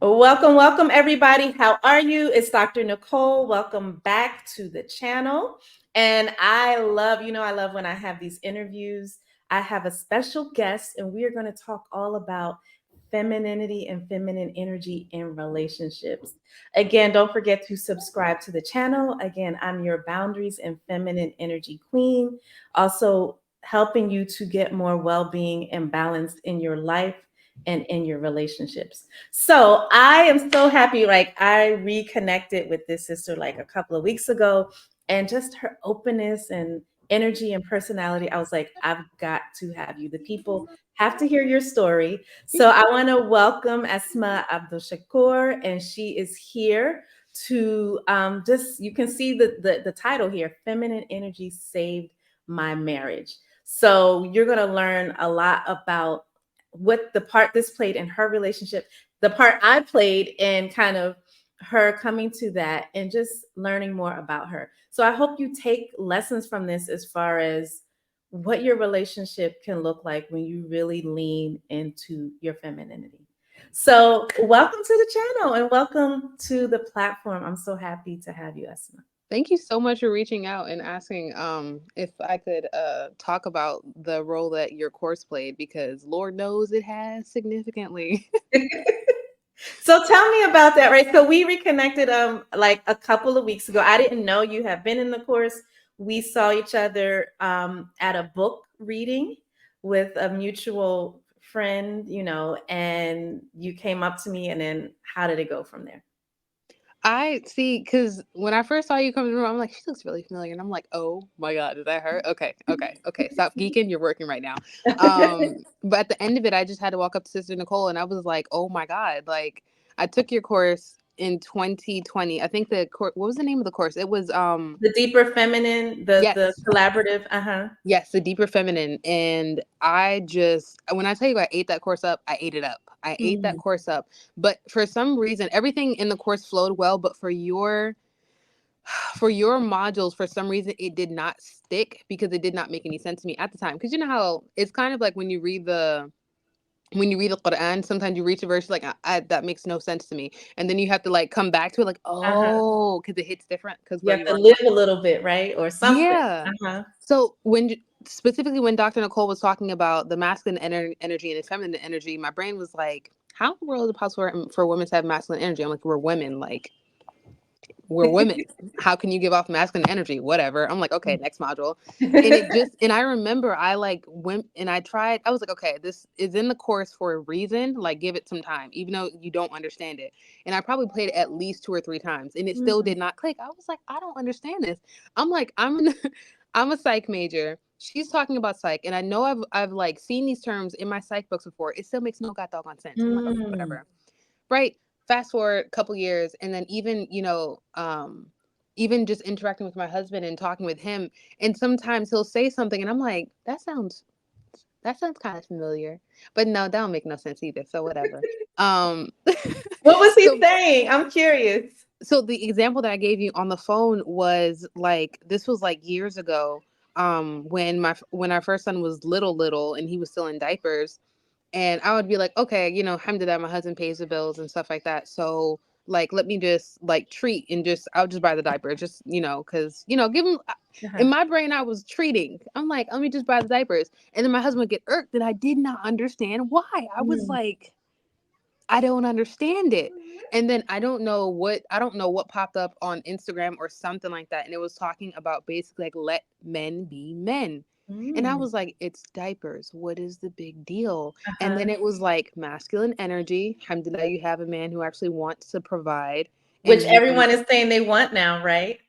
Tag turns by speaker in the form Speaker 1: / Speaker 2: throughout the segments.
Speaker 1: Welcome, welcome, everybody. How are you? It's Dr. Nicole. Welcome back to the channel. And I love when I have these interviews. I have a special guest, and we are going to talk all about femininity and feminine energy in relationships. Again, don't forget to subscribe to the channel. Again, I'm your boundaries and feminine energy queen, also helping you to get more well being and balance in your life and in your relationships. So I am so happy. Like I reconnected with this sister like a couple of weeks ago, and just her openness and energy and personality. I was like, I've got to have you. The people have to hear your story. So I want to welcome Asma Abdushakur, and she is here to just you can see the title here, Feminine Energy Saved My Marriage. So you're going to learn a lot about what the part this played in her relationship, the part I played in kind of her coming to that and just learning more about her. So I hope you take lessons from this as far as what your relationship can look like when you really lean into your femininity. So, welcome to the channel and welcome to the platform. I'm so happy to have you, Esma.
Speaker 2: Thank you so much for reaching out and asking if I could talk about the role that your course played because Lord knows it has significantly.
Speaker 1: So tell me about that, right? So we reconnected like a couple of weeks ago. I didn't know you have been in the course. We saw each other at a book reading with a mutual friend, and you came up to me, and then how did it go from there?
Speaker 2: I see, because when I first saw you come in the room, I'm like, she looks really familiar. And I'm like, oh my God, is that her? Okay. Stop geeking. You're working right now. But at the end of it, I just had to walk up to Sister Nicole and I was like, oh my God. Like, I took your course in 2020. I think the course, what was the name of the course? It was,
Speaker 1: The deeper feminine, the
Speaker 2: yes.
Speaker 1: collaborative. Uh-huh.
Speaker 2: Yes, the deeper feminine. And I just, when I tell you I ate that course up, I ate it up. I ate that
Speaker 1: Mm.
Speaker 2: course up. But for some reason, everything in the course flowed well. But for your modules, for some reason, it did not stick because it did not make any sense to me at the time. Because you know how it's kind of like when you read the Quran, sometimes you reach a verse like that makes no sense to me, and then you have to like come back to it like,
Speaker 1: Uh-huh.
Speaker 2: oh, because it hits different because
Speaker 1: You
Speaker 2: where
Speaker 1: have
Speaker 2: you
Speaker 1: to
Speaker 2: are
Speaker 1: live a
Speaker 2: currently.
Speaker 1: little bit, right? Or something.
Speaker 2: Yeah.
Speaker 1: Uh-huh.
Speaker 2: So specifically when Dr. Nicole was talking about the masculine energy and the feminine energy, my brain was like, how in the world is it possible for women to have masculine energy? I'm like, we're women, like we're women. How can you give off masculine energy? Whatever. I'm like, okay, next module. And I remember I like went and I tried, I was like, okay, this is in the course for a reason. Like, give it some time, even though you don't understand it. And I probably played it at least 2 or 3 times and it still
Speaker 1: Mm.
Speaker 2: did not click. I was like, I don't understand this. I'm like, I'm a psych major. She's talking about psych, and I know I've like seen these terms in my psych books before. It still makes no god doggone sense. I'm like, okay,
Speaker 1: Mm.
Speaker 2: whatever. Right. Fast forward a couple years, and then even just interacting with my husband and talking with him, and sometimes he'll say something, and I'm like, that sounds kind of familiar, but no, that don't make no sense either. So whatever. Um,
Speaker 1: What was he
Speaker 2: so
Speaker 1: saying? I'm curious.
Speaker 2: so the example that I gave you on the phone was like this was like years ago. When our first son was little, and he was still in diapers, and I would be like, okay, alhamdulillah, my husband pays the bills and stuff like that. So like, let me just like treat and I'll just buy the diaper, just because give him.
Speaker 1: Uh-huh.
Speaker 2: In my brain, I was treating. I'm like, let me just buy the diapers, and then my husband would get irked that I did not understand why. I was
Speaker 1: Mm.
Speaker 2: like, I don't understand it. And then I don't know what popped up on Instagram or something like that. And it was talking about basically like let men be men. And I
Speaker 1: Mm.
Speaker 2: was like, it's diapers. What is the big deal? And then
Speaker 1: Uh-huh.
Speaker 2: it was like masculine energy. Alhamdulillah, you have a man who actually wants to provide.
Speaker 1: Which
Speaker 2: And
Speaker 1: everyone is saying they want now, right?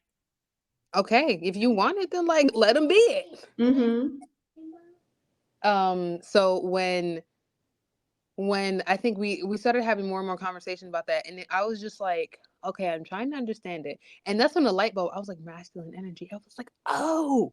Speaker 2: okay, if you want it, then like let him be it.
Speaker 1: Mm-hmm.
Speaker 2: So when I think we started having more and more conversation about that, and I was just like, okay, I'm trying to understand it, and that's when the light bulb. I was like, masculine energy. I was like, oh,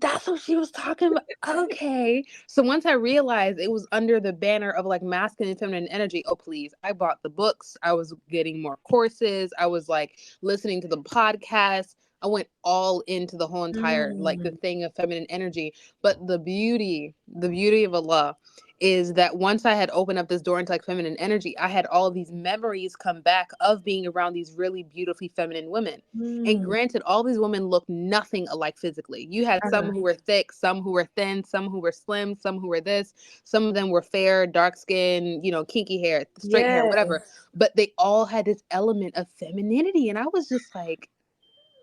Speaker 2: that's what she was talking about. Okay, so once I realized it was under the banner of like masculine and feminine energy, oh please, I bought the books. I was getting more courses. I was like listening to the podcast. I went all into the whole entire like the
Speaker 1: Mm.
Speaker 2: thing of feminine energy, but the beauty of Allah is that once I had opened up this door into like feminine energy, I had all of these memories come back of being around these really beautifully feminine women. And
Speaker 1: Mm.
Speaker 2: granted, all these women looked nothing alike physically. You had some
Speaker 1: Uh-huh.
Speaker 2: who were thick, some who were thin, some who were slim, some who were this, some of them were fair, dark skin, kinky hair, straight hair,
Speaker 1: Yes.
Speaker 2: whatever. But they all had this element of femininity. And I was just like,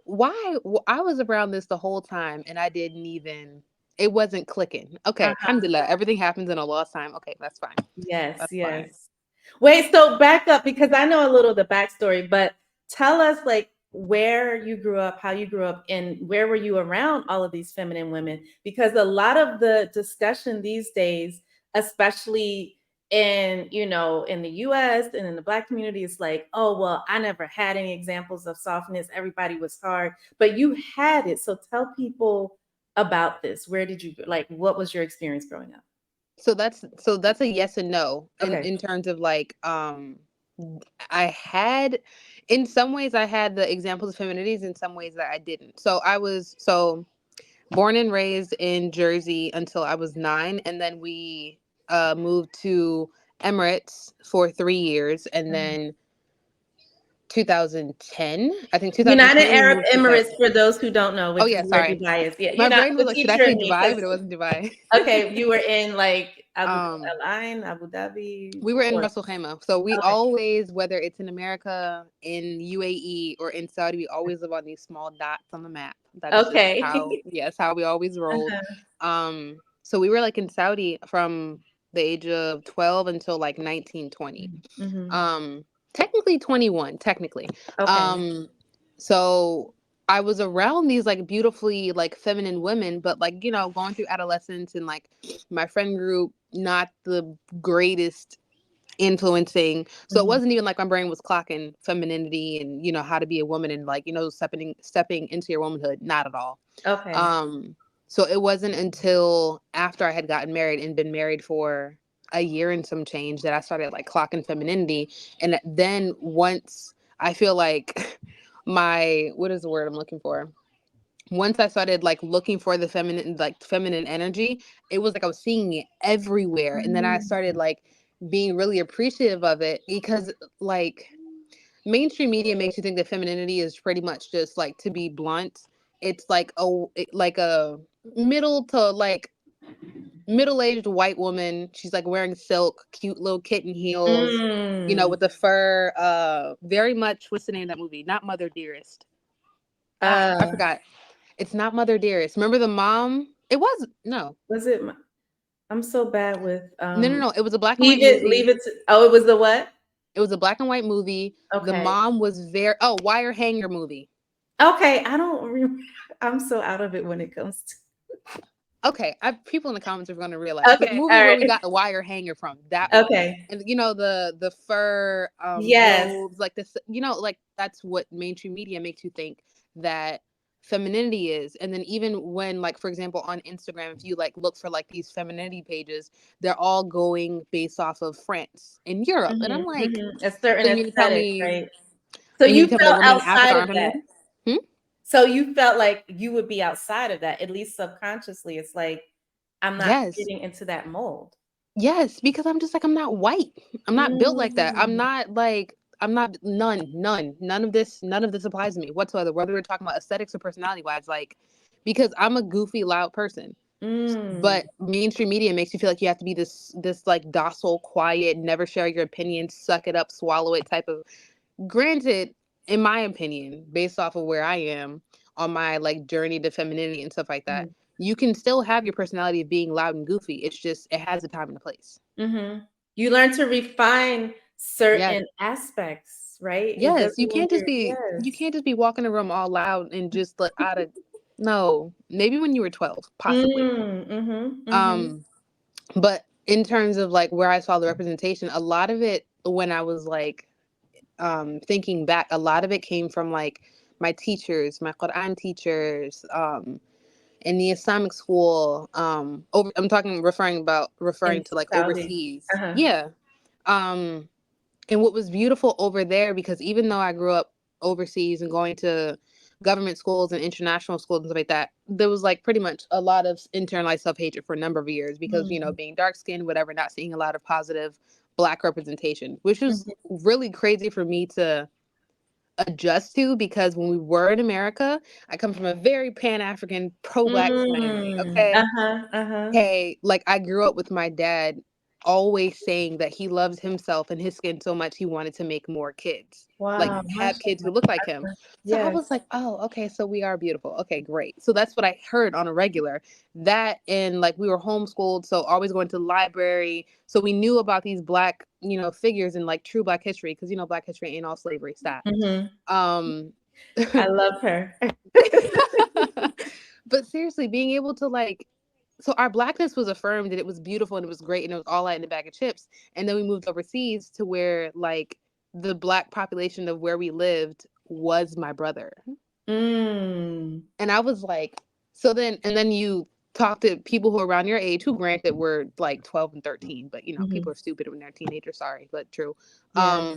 Speaker 2: why? I was around this the whole time and I didn't even, it wasn't clicking. Okay,
Speaker 1: Uh-huh.
Speaker 2: alhamdulillah, everything happens in Allah's time. Okay, that's fine.
Speaker 1: Yes,
Speaker 2: That's fine.
Speaker 1: yes. Wait, so back up because I know a little of the backstory, but tell us like where you grew up, how you grew up, and where were you around all of these feminine women? Because a lot of the discussion these days, especially in the US and in the Black community, is like, oh, well, I never had any examples of softness. Everybody was hard, but you had it. So tell people about this. Where did you like, what was your experience growing up?
Speaker 2: So that's a yes and no
Speaker 1: Okay.
Speaker 2: in terms of like I had, in some ways I had the examples of feminities, in some ways that I didn't. So I was born and raised in Jersey until I was 9, and then we moved to Emirates for 3 years, and
Speaker 1: Mhm.
Speaker 2: then 2010, I think
Speaker 1: United
Speaker 2: 2010 we
Speaker 1: Arab
Speaker 2: moved to
Speaker 1: Emirates,
Speaker 2: Saudi.
Speaker 1: for those who don't know,
Speaker 2: Oh
Speaker 1: which is
Speaker 2: yeah,
Speaker 1: where
Speaker 2: sorry.
Speaker 1: Dubai is. Yeah,
Speaker 2: My brain was
Speaker 1: the
Speaker 2: like, should I
Speaker 1: teacher
Speaker 2: say
Speaker 1: in me
Speaker 2: Dubai?
Speaker 1: says,
Speaker 2: But it wasn't Dubai.
Speaker 1: okay, you were in like
Speaker 2: um
Speaker 1: Al Ain, Abu Dhabi,
Speaker 2: We were in
Speaker 1: or
Speaker 2: Russell Khama. So we
Speaker 1: okay,
Speaker 2: always, whether it's in America, in UAE, or in Saudi, we always live on these small dots on the map. That's just
Speaker 1: okay.
Speaker 2: how, yes, how we always rolled.
Speaker 1: Uh-huh.
Speaker 2: So we were like in Saudi from the age of 12 until like 19, 20.
Speaker 1: Mm-hmm.
Speaker 2: Um, Technically 21, technically.
Speaker 1: Okay.
Speaker 2: Um, so I was around these like beautifully like feminine women, but like, going through adolescence and like my friend group, not the greatest influencing. So it
Speaker 1: Hmm.
Speaker 2: wasn't even like my brain was clocking femininity and how to be a woman and like stepping into your womanhood. Not at all.
Speaker 1: Okay.
Speaker 2: Um, so it wasn't until after I had gotten married and been married for a year and some change that I started like clocking femininity. And then once I feel like my, what is the word I'm looking for? Once I started like looking for the feminine energy, it was like I was seeing it everywhere. And then I started
Speaker 1: Mm.
Speaker 2: like being really appreciative of it because like mainstream media makes you think that femininity is pretty much just like, to be blunt, it's like like a middle to like middle-aged white woman. She's like wearing silk, cute little kitten heels,
Speaker 1: Mm.
Speaker 2: with the fur, very much, what's the name of that movie? Not Mother Dearest. I
Speaker 1: Uh,
Speaker 2: forgot. It's not Mother Dearest. Remember the mom? It was no.
Speaker 1: was it? I'm so bad with
Speaker 2: No, no, no. It was a black and white
Speaker 1: leave
Speaker 2: movie.
Speaker 1: it to, oh, it was the what?
Speaker 2: It was a black and white movie. The
Speaker 1: Okay.
Speaker 2: mom was very, oh, wire hanger movie.
Speaker 1: Okay, I don't remember. I'm so out of it when it comes to.
Speaker 2: Okay, people in the comments are going to realize the
Speaker 1: Okay,
Speaker 2: movie
Speaker 1: all
Speaker 2: where
Speaker 1: right.
Speaker 2: we got the wire hanger from. That one,
Speaker 1: Okay.
Speaker 2: and the fur
Speaker 1: Yes.
Speaker 2: robes, like this, like that's what mainstream media makes you think that femininity is. And then even when, like, for example, on Instagram, if you like look for like these femininity pages, they're all going based off of France and Europe, and
Speaker 1: Mhm,
Speaker 2: I'm like,
Speaker 1: mhm. A certain
Speaker 2: so you mean to tell
Speaker 1: aesthetic,
Speaker 2: me?
Speaker 1: right? So
Speaker 2: You mean
Speaker 1: you
Speaker 2: to tell me that
Speaker 1: felt
Speaker 2: women in Africa
Speaker 1: outside of
Speaker 2: aren't
Speaker 1: that.
Speaker 2: feminine? Hmm?
Speaker 1: So you felt like you would be outside of that, at least subconsciously. It's like, I'm not
Speaker 2: Yes.
Speaker 1: fitting into that mold.
Speaker 2: Yes, because I'm just like, I'm not white. I'm not built like that. I'm
Speaker 1: Mm,
Speaker 2: not like, I'm not, none of this applies to me whatsoever, whether we're talking about aesthetics or personality wise, like, because I'm a goofy, loud person.
Speaker 1: mm,
Speaker 2: But mainstream media makes you feel like you have to be this like docile, quiet, never share your opinions, suck it up, swallow it type of. Granted, in my opinion, based off of where I am on my like journey to femininity and stuff like that,
Speaker 1: mhm,
Speaker 2: you can still have your personality of being loud and goofy. It's just, it has a time and a place.
Speaker 1: mhm. You learn to refine
Speaker 2: Yes.
Speaker 1: certain aspects, right? It doesn't
Speaker 2: Yes. You
Speaker 1: mean
Speaker 2: can't just
Speaker 1: you're
Speaker 2: be you
Speaker 1: yes.
Speaker 2: can't just be walking the room all loud and just like out of, no. Maybe when you were 12, possibly.
Speaker 1: Mm, mhm, mhm,
Speaker 2: Um, but in terms of like where I saw the representation, a lot of it when I was like thinking back, a lot of it came from like my teachers, my Quran teachers, in the Islamic school, I'm talking
Speaker 1: in
Speaker 2: referring to like
Speaker 1: Saudi.
Speaker 2: overseas.
Speaker 1: Uh-huh.
Speaker 2: Yeah. Um And what was beautiful over there, because even though I grew up overseas and going to government schools and international schools and stuff like that, there was like pretty much a lot of internalized self-hatred for a number of years because, you know,
Speaker 1: Mm.
Speaker 2: being dark skinned, whatever, not seeing a lot of positive Black representation, which was
Speaker 1: Mhm.
Speaker 2: really crazy for me to adjust to because when we were in America, I come from a very Pan-African pro-Black family.
Speaker 1: Mm.
Speaker 2: Okay.
Speaker 1: Uh-huh. Uh-huh.
Speaker 2: Hey, like I grew up with my dad always saying that he loved himself and his skin so much he wanted to make more kids. Like
Speaker 1: Wow.
Speaker 2: have kids who
Speaker 1: Mashallah.
Speaker 2: look like him. So I was
Speaker 1: Yes.
Speaker 2: like, oh, okay, so we are beautiful. Okay, great. So that's what I heard on a regular. That and like we were homeschooled, so always going to the library. So we knew about these Black, you know, figures in like true Black history, because you know Black history ain't all slavery. Stop.
Speaker 1: Mhm.
Speaker 2: Um
Speaker 1: I love her.
Speaker 2: but seriously, being able to like, so our Blackness was affirmed and it was beautiful and it was great and it was all out in a bag of chips. And then we moved overseas to where like the Black population of where we lived was my brother.
Speaker 1: Mm.
Speaker 2: And I was like, so then, and then you talk to people who are around your age, who granted were like 12 and 13, but you know,
Speaker 1: Mhm.
Speaker 2: people are stupid when they're teenagers. Sorry, but true.
Speaker 1: Yeah.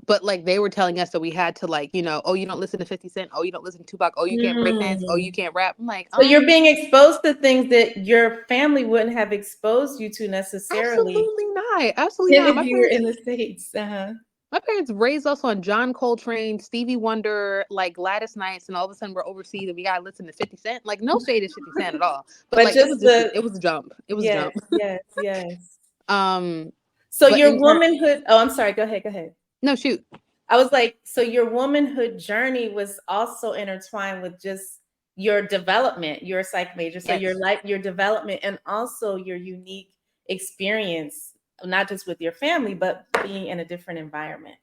Speaker 2: But like they were telling us that we had to like, you know, oh, you don't listen to 50 Cent. Oh, you don't listen to Tupac. Oh, you can't break dance. Oh, you
Speaker 1: Mm.
Speaker 2: can't rap. I'm like,
Speaker 1: So you're being exposed to things that your family wouldn't have exposed you to necessarily
Speaker 2: absolutely not. Absolutely not.
Speaker 1: if you were in the States. Uh-huh.
Speaker 2: My parents raised us on John Coltrane, Stevie Wonder, like Gladys Knights, and all of a sudden we're overseas and we gotta listen to 50 Cent. Like no shade is 50 Cent at all. But
Speaker 1: But
Speaker 2: like it
Speaker 1: just
Speaker 2: was just
Speaker 1: the
Speaker 2: it was a jump. It was a
Speaker 1: yes,
Speaker 2: jump.
Speaker 1: yes, yes.
Speaker 2: Um
Speaker 1: So
Speaker 2: but
Speaker 1: your
Speaker 2: in turn
Speaker 1: womanhood, oh, I'm sorry, go ahead, go ahead.
Speaker 2: no shoot.
Speaker 1: I was like, so your womanhood journey was also intertwined with just your development. You're a psych major, so your
Speaker 2: Yes.
Speaker 1: life, your development, and also your unique experience, not just with your family, but being in a different environment.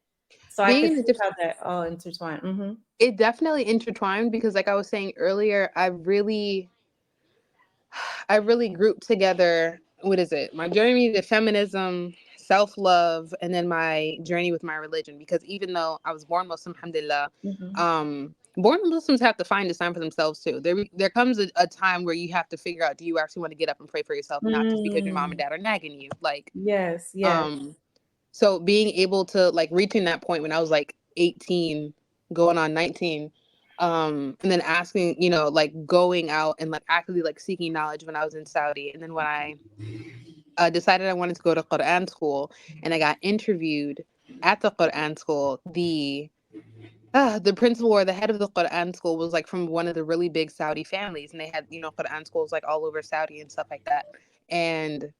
Speaker 1: So I
Speaker 2: Being
Speaker 1: could
Speaker 2: in a
Speaker 1: see
Speaker 2: different
Speaker 1: how that all intertwined. Mm-hmm.
Speaker 2: it definitely intertwined because like I was saying earlier, I really grouped together what is it? My journey to feminism, self love, and then my journey with my religion. Because even though I was born Muslim, alhamdulillah,
Speaker 1: Mm-hmm.
Speaker 2: born Muslims have to find a time for themselves too. There comes a time where you have to figure out, do you actually want to get up and pray for yourself, not just because your mom and
Speaker 1: Mm.
Speaker 2: dad are nagging you. Like,
Speaker 1: Yes, yes.
Speaker 2: um, so being able to like reaching that point when I was like 18, going on 19, and then asking, you know, like going out and like actively like seeking knowledge when I was in Saudi. And then when I decided I wanted to go to Quran school and I got interviewed at the Quran school, the principal or the head of the Quran school was like from one of the really big Saudi families. And they had, you know, Quran schools like all over Saudi and stuff like that. And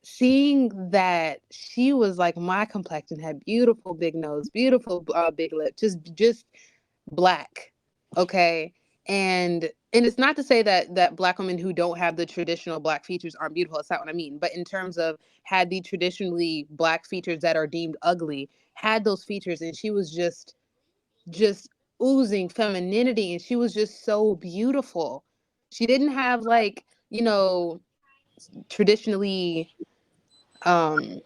Speaker 2: seeing that she was like my complexion, had beautiful big nose, beautiful big lip, just black, okay. And it's not to say that Black women who don't have the traditional Black features aren't beautiful. That's not what I mean. But in terms of had the traditionally Black features that are deemed ugly, had those features, and she was just oozing femininity, and she was just so beautiful. She didn't have like, you know, traditionally um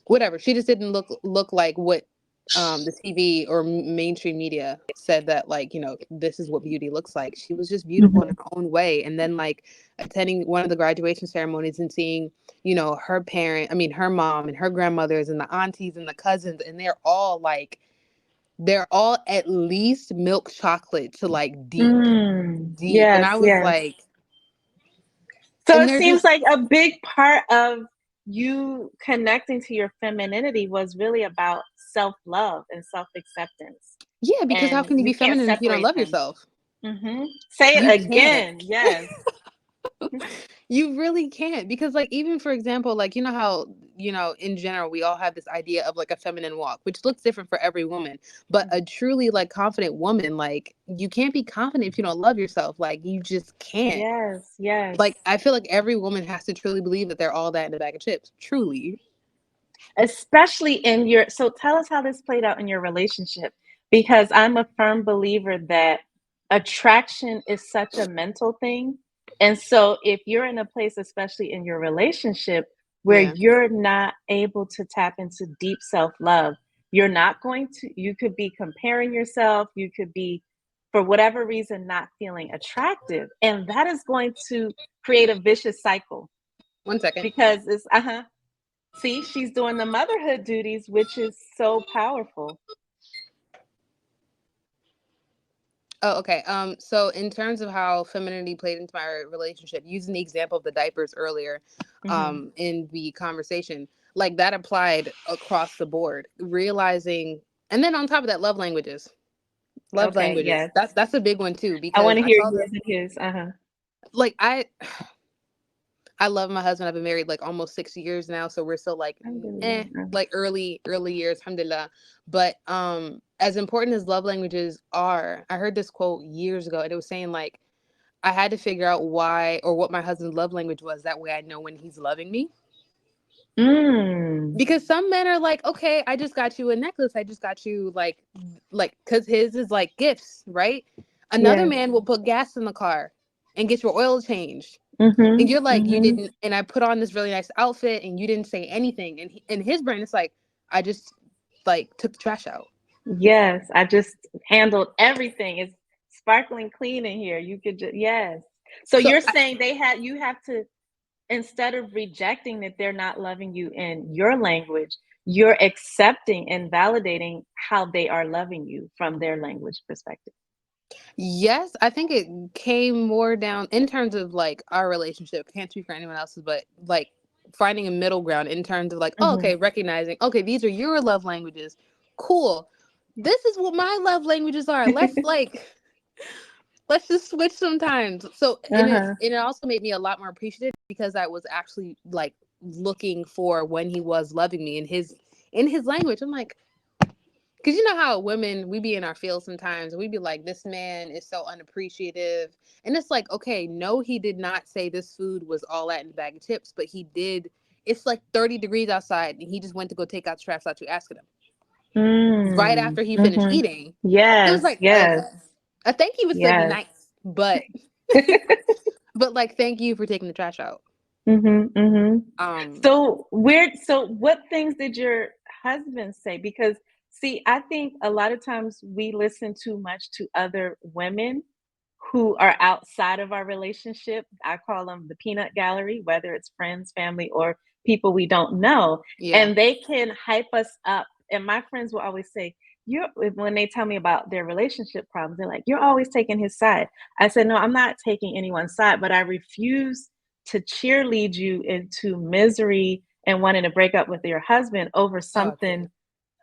Speaker 2: whatever, she just didn't look like what the TV or mainstream media said that, like, you know, this is what beauty looks like. She was just beautiful in
Speaker 1: Mhm.
Speaker 2: her own way. And then like attending one of the graduation ceremonies and seeing, you know, her mom and her grandmothers and the aunties and the cousins, and they're all at least milk chocolate to like
Speaker 1: Mm.
Speaker 2: deep. And
Speaker 1: Yes,
Speaker 2: I was
Speaker 1: yes.
Speaker 2: like,
Speaker 1: So
Speaker 2: and
Speaker 1: it
Speaker 2: they're
Speaker 1: seems
Speaker 2: just,
Speaker 1: like a big part of you connecting to your femininity was really about self love and self acceptance.
Speaker 2: yeah, because how
Speaker 1: And
Speaker 2: can you
Speaker 1: you
Speaker 2: be
Speaker 1: can't
Speaker 2: feminine if you don't
Speaker 1: separate
Speaker 2: love
Speaker 1: them.
Speaker 2: yourself?
Speaker 1: Say it
Speaker 2: You can't.
Speaker 1: again. Yes.
Speaker 2: You really can't, because like even for example, like you know how, you know, in general we all have this idea of like a feminine walk, which looks different for every woman. But a truly like confident woman, like you can't be confident if you don't love yourself. Like you just can't.
Speaker 1: Yes, yes.
Speaker 2: Like I feel like every woman has to truly believe that they're all that in a bag of chips. Truly.
Speaker 1: Especially in your, so tell us how this played out in your relationship, because I'm a firm believer that attraction is such a mental thing. And so if you're in a place, especially in your relationship, where
Speaker 2: Yeah.
Speaker 1: you're not able to tap into deep self-love, you're not going to, you could be comparing yourself, you could be for whatever reason not feeling attractive, and that is going to create a vicious cycle.
Speaker 2: 1 second.
Speaker 1: Because it's see, she's doing the motherhood duties, which is so powerful.
Speaker 2: Oh, okay. So in terms of how femininity played into my relationship, using the example of the diapers earlier,
Speaker 1: Mm-hmm.
Speaker 2: in the conversation, like that applied across the board, realizing, and then on top of that, love languages. Love
Speaker 1: Okay,
Speaker 2: languages.
Speaker 1: yes.
Speaker 2: That's a big one too,
Speaker 1: I
Speaker 2: because
Speaker 1: want to
Speaker 2: I
Speaker 1: hear
Speaker 2: saw
Speaker 1: yours
Speaker 2: this.
Speaker 1: and his. Uh-huh.
Speaker 2: Like I love my husband. I've been married like almost 6 years now, so we're still like,
Speaker 1: Alhamdulillah.
Speaker 2: like early years, alhamdulillah. But as important as love languages are, I heard this quote years ago, and it was saying like I had to figure out why or what my husband's love language was. That way, I know when he's loving me.
Speaker 1: Mm.
Speaker 2: Because some men are like, okay, I just got you a necklace. I just got you because his is like gifts, right? Another
Speaker 1: Yes.
Speaker 2: man will put gas in the car and get your oil changed. And
Speaker 1: Mm-hmm.
Speaker 2: you're like, you
Speaker 1: Mm-hmm.
Speaker 2: didn't, and I put on this really nice outfit and you didn't say anything. And in his brain, it's like, I just like took the trash out.
Speaker 1: Yes. I just handled everything. It's sparkling clean in here. You could just, yes. So
Speaker 2: So
Speaker 1: you're saying you have to, instead of rejecting that they're not loving you in your language, you're accepting and validating how they are loving you from their language perspective.
Speaker 2: yes, I think it came more down in terms of like our relationship. Can't speak for anyone else's, but like finding a middle ground in terms of like, oh,
Speaker 1: Mm-hmm.
Speaker 2: okay, recognizing, okay, these are your love languages. Cool. This is what my love languages are. Let's just switch sometimes. So
Speaker 1: Uh-huh.
Speaker 2: and it also made me a lot more appreciative because I was actually like looking for when he was loving me in his language. I'm like, because you know how women, we be in our field sometimes and we be like, this man is so unappreciative. And it's like, okay, no, he did not say this food was all that in the bag of chips, but he did. It's like 30 degrees outside and he just went to go take out the trash without you asking him right
Speaker 1: Mm.
Speaker 2: after he finished
Speaker 1: Mm-hmm.
Speaker 2: eating. It was
Speaker 1: Yes.
Speaker 2: like,
Speaker 1: Yes.
Speaker 2: okay. A thank you would still be
Speaker 1: Yes.
Speaker 2: nice, but like, thank you for taking the trash out.
Speaker 1: Mm-hmm. Mm-hmm.
Speaker 2: Um,
Speaker 1: So what things did your husband say? Because see, I think a lot of times we listen too much to other women who are outside of our relationship. I call them the peanut gallery, whether it's friends, family, or people we don't know.
Speaker 2: yeah.
Speaker 1: And they can hype us up. And my friends will always say, you're when they tell me about their relationship problems, they're like, you're always taking his side. I said, no, I'm not taking anyone's side, but I refuse to cheerlead you into misery and wanting to break up with your husband over
Speaker 2: Oh, I can't.
Speaker 1: something,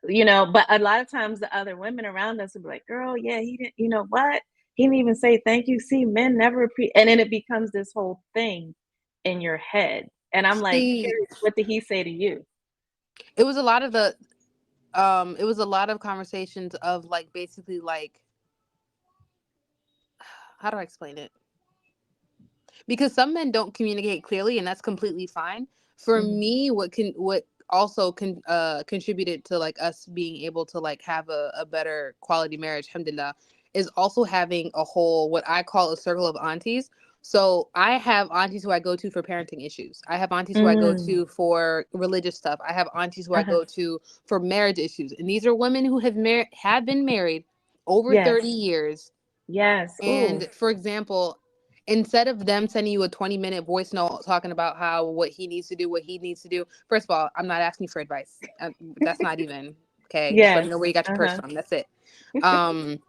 Speaker 1: but a lot of times the other women around us will be like, girl, yeah, he didn't, you know what? He didn't even say thank you. See, men never and then it becomes this whole thing in your head. And I'm like,
Speaker 2: See,
Speaker 1: curious, what did he say to you?
Speaker 2: it was a lot of the it was a lot of conversations of like basically like how do I explain it? Because some men don't communicate clearly and that's completely fine. For
Speaker 1: Mm-hmm.
Speaker 2: me, what also contributed to like us being able to like have a better quality marriage, alhamdulillah, is also having a whole what I call a circle of aunties. So I have aunties who I go to for parenting issues. I have aunties who I go
Speaker 1: Mm.
Speaker 2: to for religious stuff. I have aunties who I
Speaker 1: Uh-huh.
Speaker 2: go to for marriage issues. And these are women who have been married over
Speaker 1: Yes.
Speaker 2: 30 years.
Speaker 1: Yes. Ooh.
Speaker 2: And for example, instead of them sending you a 20-minute voice note talking about how what he needs to do, what he needs to do, first of all, I'm not asking you for advice. That's not even okay. Just let me
Speaker 1: Yes.
Speaker 2: know where you got your purse
Speaker 1: Uh-huh.
Speaker 2: from. That's it. Um,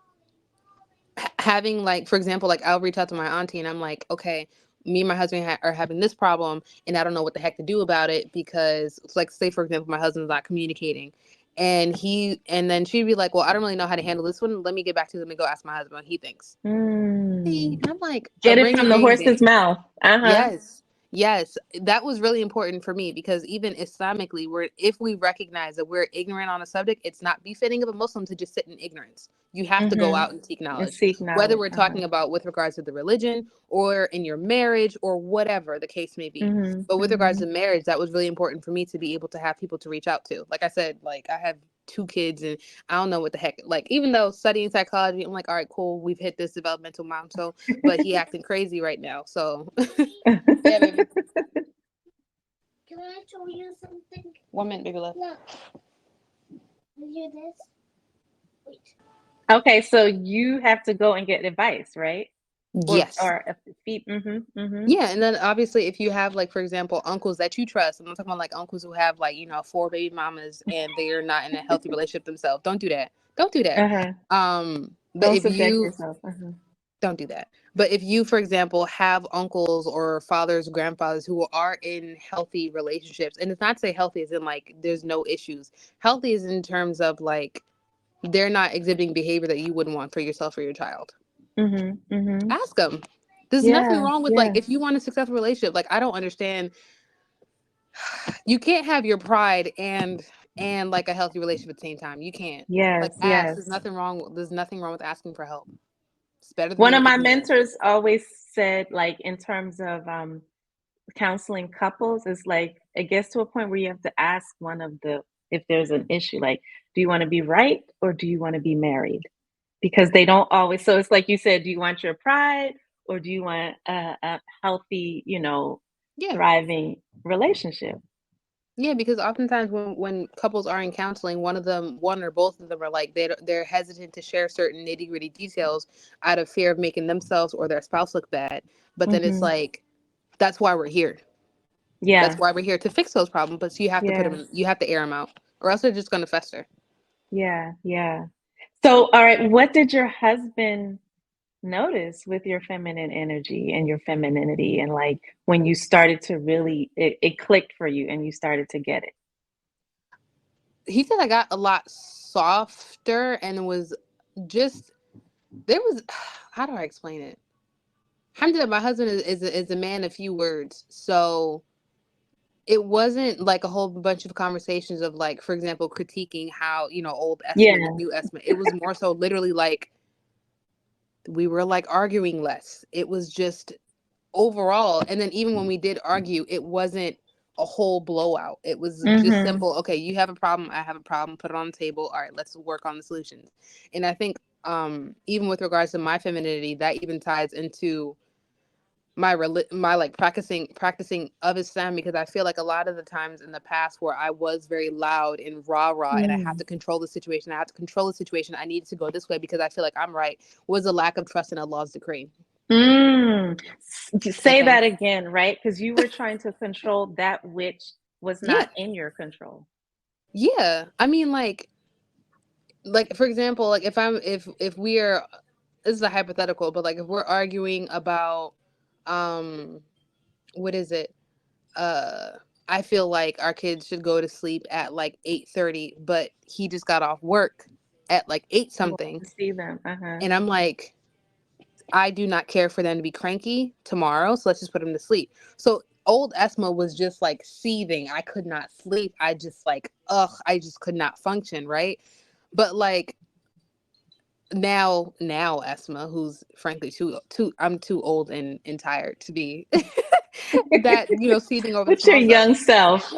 Speaker 2: having like, for example, like I'll reach out to my auntie and I'm like, okay, me and my husband are having this problem, and I don't know what the heck to do about it because, it's like, say for example, my husband's not communicating, and then she'd be like, well, I don't really know how to handle this one. Let me get back to them and go ask my husband what he thinks. See,
Speaker 1: Mm.
Speaker 2: I'm like a
Speaker 1: Get it
Speaker 2: ring a
Speaker 1: from the
Speaker 2: ding
Speaker 1: horse's
Speaker 2: ding.
Speaker 1: mouth. Uh-huh.
Speaker 2: Yes. Yes. That was really important for me because even Islamically, if we recognize that we're ignorant on a subject, it's not befitting of a Muslim to just sit in ignorance. You have to go
Speaker 1: Mm-hmm.
Speaker 2: out and seek
Speaker 1: And
Speaker 2: knowledge,
Speaker 1: seek
Speaker 2: whether
Speaker 1: knowledge.
Speaker 2: we're
Speaker 1: Uh-huh.
Speaker 2: talking about with regards to the religion or in your marriage or whatever the case may be.
Speaker 1: Mm-hmm.
Speaker 2: But with regards
Speaker 1: Mm-hmm.
Speaker 2: to marriage, that was really important for me to be able to have people to reach out to. Like I said, like I have 2 kids and I don't know what the heck, like, even though studying psychology, I'm like, all right, cool, we've hit this developmental milestone, but he acting crazy right now. So yeah, baby. Can I show you something? 1 minute, baby left. Look, hear this? Wait.
Speaker 1: Okay, so you have to go and get advice, right?
Speaker 2: Yes.
Speaker 1: Or a feet. Mm-hmm. Mm-hmm.
Speaker 2: Yeah, and then obviously if you have like, for example, uncles that you trust, I'm not talking about like uncles who have like, 4 baby mamas and they're not in a healthy relationship themselves. Don't do that. Don't do that.
Speaker 1: Uh-huh.
Speaker 2: But
Speaker 1: Don't
Speaker 2: if
Speaker 1: subject
Speaker 2: you
Speaker 1: yourself. Uh-huh.
Speaker 2: don't do that. But if you, for example, have uncles or fathers, grandfathers who are in healthy relationships, and it's not to say healthy as in like there's no issues. Healthy is in terms of like they're not exhibiting behavior that you wouldn't want for yourself or your child.
Speaker 1: Mhm. Mhm.
Speaker 2: Ask them. There's nothing
Speaker 1: Yeah.
Speaker 2: wrong with like
Speaker 1: Yeah.
Speaker 2: if you want a successful relationship. Like I don't understand. You can't have your pride and like a healthy relationship at the same time. You can't. Like
Speaker 1: Yes.
Speaker 2: ask.
Speaker 1: Yes.
Speaker 2: There's nothing wrong with asking for help. It's better than
Speaker 1: One of
Speaker 2: being
Speaker 1: my
Speaker 2: ignorant.
Speaker 1: mentors always said, like, in terms of counseling couples, is like it gets to a point where you have to ask one of the, if there's an issue, like, do you want to be right or do you want to be married? Because they don't always. So it's like you said, do you want your pride or do you want a healthy,
Speaker 2: Yeah.
Speaker 1: thriving relationship?
Speaker 2: Yeah, because oftentimes when couples are in counseling, one or both of them are like they're hesitant to share certain nitty gritty details out of fear of making themselves or their spouse look bad. But then it's
Speaker 1: Hmm.
Speaker 2: like that's why we're here. That's
Speaker 1: Yeah.
Speaker 2: why we're here to fix those problems. But you have to put them
Speaker 1: Yeah.
Speaker 2: in, you have to air them out, or else they're just gonna fester.
Speaker 1: Yeah. Yeah. So, all right, what did your husband notice with your feminine energy and your femininity, and like when you started to really, it clicked for you and you started to get it?
Speaker 2: He said I got a lot softer and was just there was how do I explain it? Alhamdulillah, my husband is a man of few words, so it wasn't like a whole bunch of conversations of like, for example, critiquing how old Esma
Speaker 1: Yeah.
Speaker 2: with new Esma. It was more so literally like we were like arguing less. It was just overall, and then even when we did argue, it wasn't a whole blowout. It was just
Speaker 1: Mm-hmm.
Speaker 2: simple. Okay, you have a problem, I have a problem. Put it on the table. All right, let's work on the solutions. And I think even with regards to my femininity, that even ties into my like practicing of Islam, because I feel like a lot of the times in the past where I was very loud and rah and I have
Speaker 1: Mm.
Speaker 2: to control the situation, I needed to go this way because I feel like I'm right, was a lack of trust in Allah's decree.
Speaker 1: Mm. Say
Speaker 2: Okay.
Speaker 1: that again, right? Because you were trying to control that which was
Speaker 2: Yeah.
Speaker 1: not in your control.
Speaker 2: Yeah. I mean like for example, like if we are, this is a hypothetical, but like if we're arguing about um what is it? uh I feel like our kids should go to sleep at like 8:30, but he just got off work at like 8
Speaker 1: You want
Speaker 2: something.
Speaker 1: to see them. Uh-huh.
Speaker 2: And I'm like, I do not care for them to be cranky tomorrow, so let's just put them to sleep. So old Esma was just like seething. I could not sleep. I just like, I just could not function, right? But like now Esma, who's frankly too I'm too old and tired to be that, seething over the
Speaker 1: What's your
Speaker 2: small stuff.
Speaker 1: young self?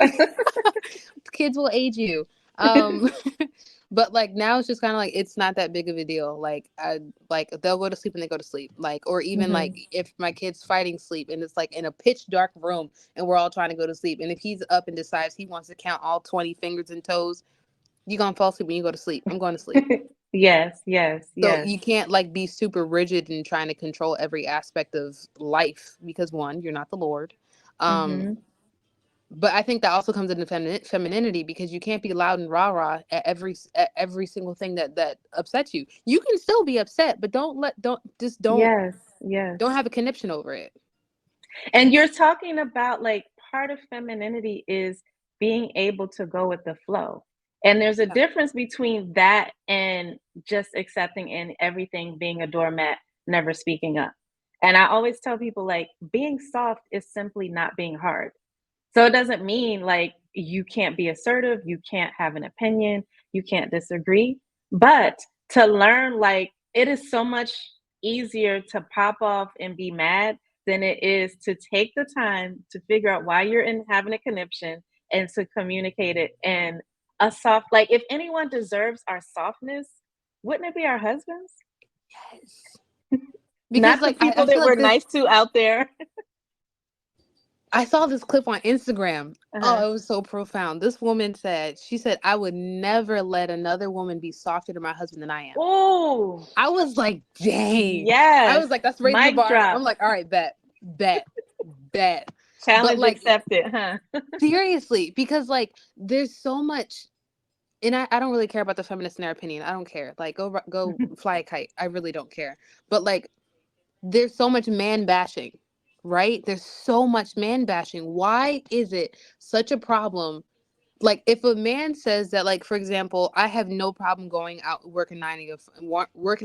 Speaker 2: Kids will age you. Um, but like now it's just kind of like it's not that big of a deal. Like I like they'll go to sleep and they go to sleep. Like or even
Speaker 1: Hmm.
Speaker 2: like if my kid's fighting sleep and it's like in a pitch dark room and we're all trying to go to sleep, and if he's up and decides he wants to count all 20 fingers and toes, you gonna fall asleep when you go to sleep. I'm going to sleep.
Speaker 1: Yes, yes,
Speaker 2: So
Speaker 1: yes.
Speaker 2: you can't like be super rigid and trying to control every aspect of life because one, you're not the Lord. Um,
Speaker 1: Hmm.
Speaker 2: but I think that also comes into femininity, because you can't be loud and rah at every single thing that upsets you. You can still be upset, but
Speaker 1: Yes, yes.
Speaker 2: don't have a conniption over it.
Speaker 1: And you're talking about like part of femininity is being able to go with the flow. And there's a
Speaker 2: Yeah.
Speaker 1: difference between that and just accepting and everything being a doormat, never speaking up. And I always tell people like being soft is simply not being hard. So it doesn't mean like you can't be assertive, you can't have an opinion, you can't disagree. But to learn, like, it is so much easier to pop off and be mad than it is to take the time to figure out why you're in having a conniption and to communicate it. And a soft, like, if anyone deserves our softness, wouldn't it be our husbands?
Speaker 2: Yes. Because
Speaker 1: Not the
Speaker 2: like I
Speaker 1: people
Speaker 2: feel
Speaker 1: that we're
Speaker 2: like this
Speaker 1: nice to out there.
Speaker 2: I saw this clip on Instagram.
Speaker 1: Uh-huh.
Speaker 2: Oh, it was so profound. This woman said, she said, I would never let another woman be softer to my husband than I am.
Speaker 1: Oh,
Speaker 2: I was like, dang. I
Speaker 1: yes.
Speaker 2: was like, that's raising the
Speaker 1: Mic
Speaker 2: bar.
Speaker 1: drop.
Speaker 2: I'm like, all right, bet. But
Speaker 1: Challenge
Speaker 2: like
Speaker 1: accepted, huh?
Speaker 2: seriously, because like there's so much And I don't really care about the feminists in their opinion. I don't care. Like, go fly a kite. I really don't care. But like, there's so much man bashing, right? There's so much man bashing. Why is it such a problem? Like, if a man says that, like, for example, I have no problem going out working a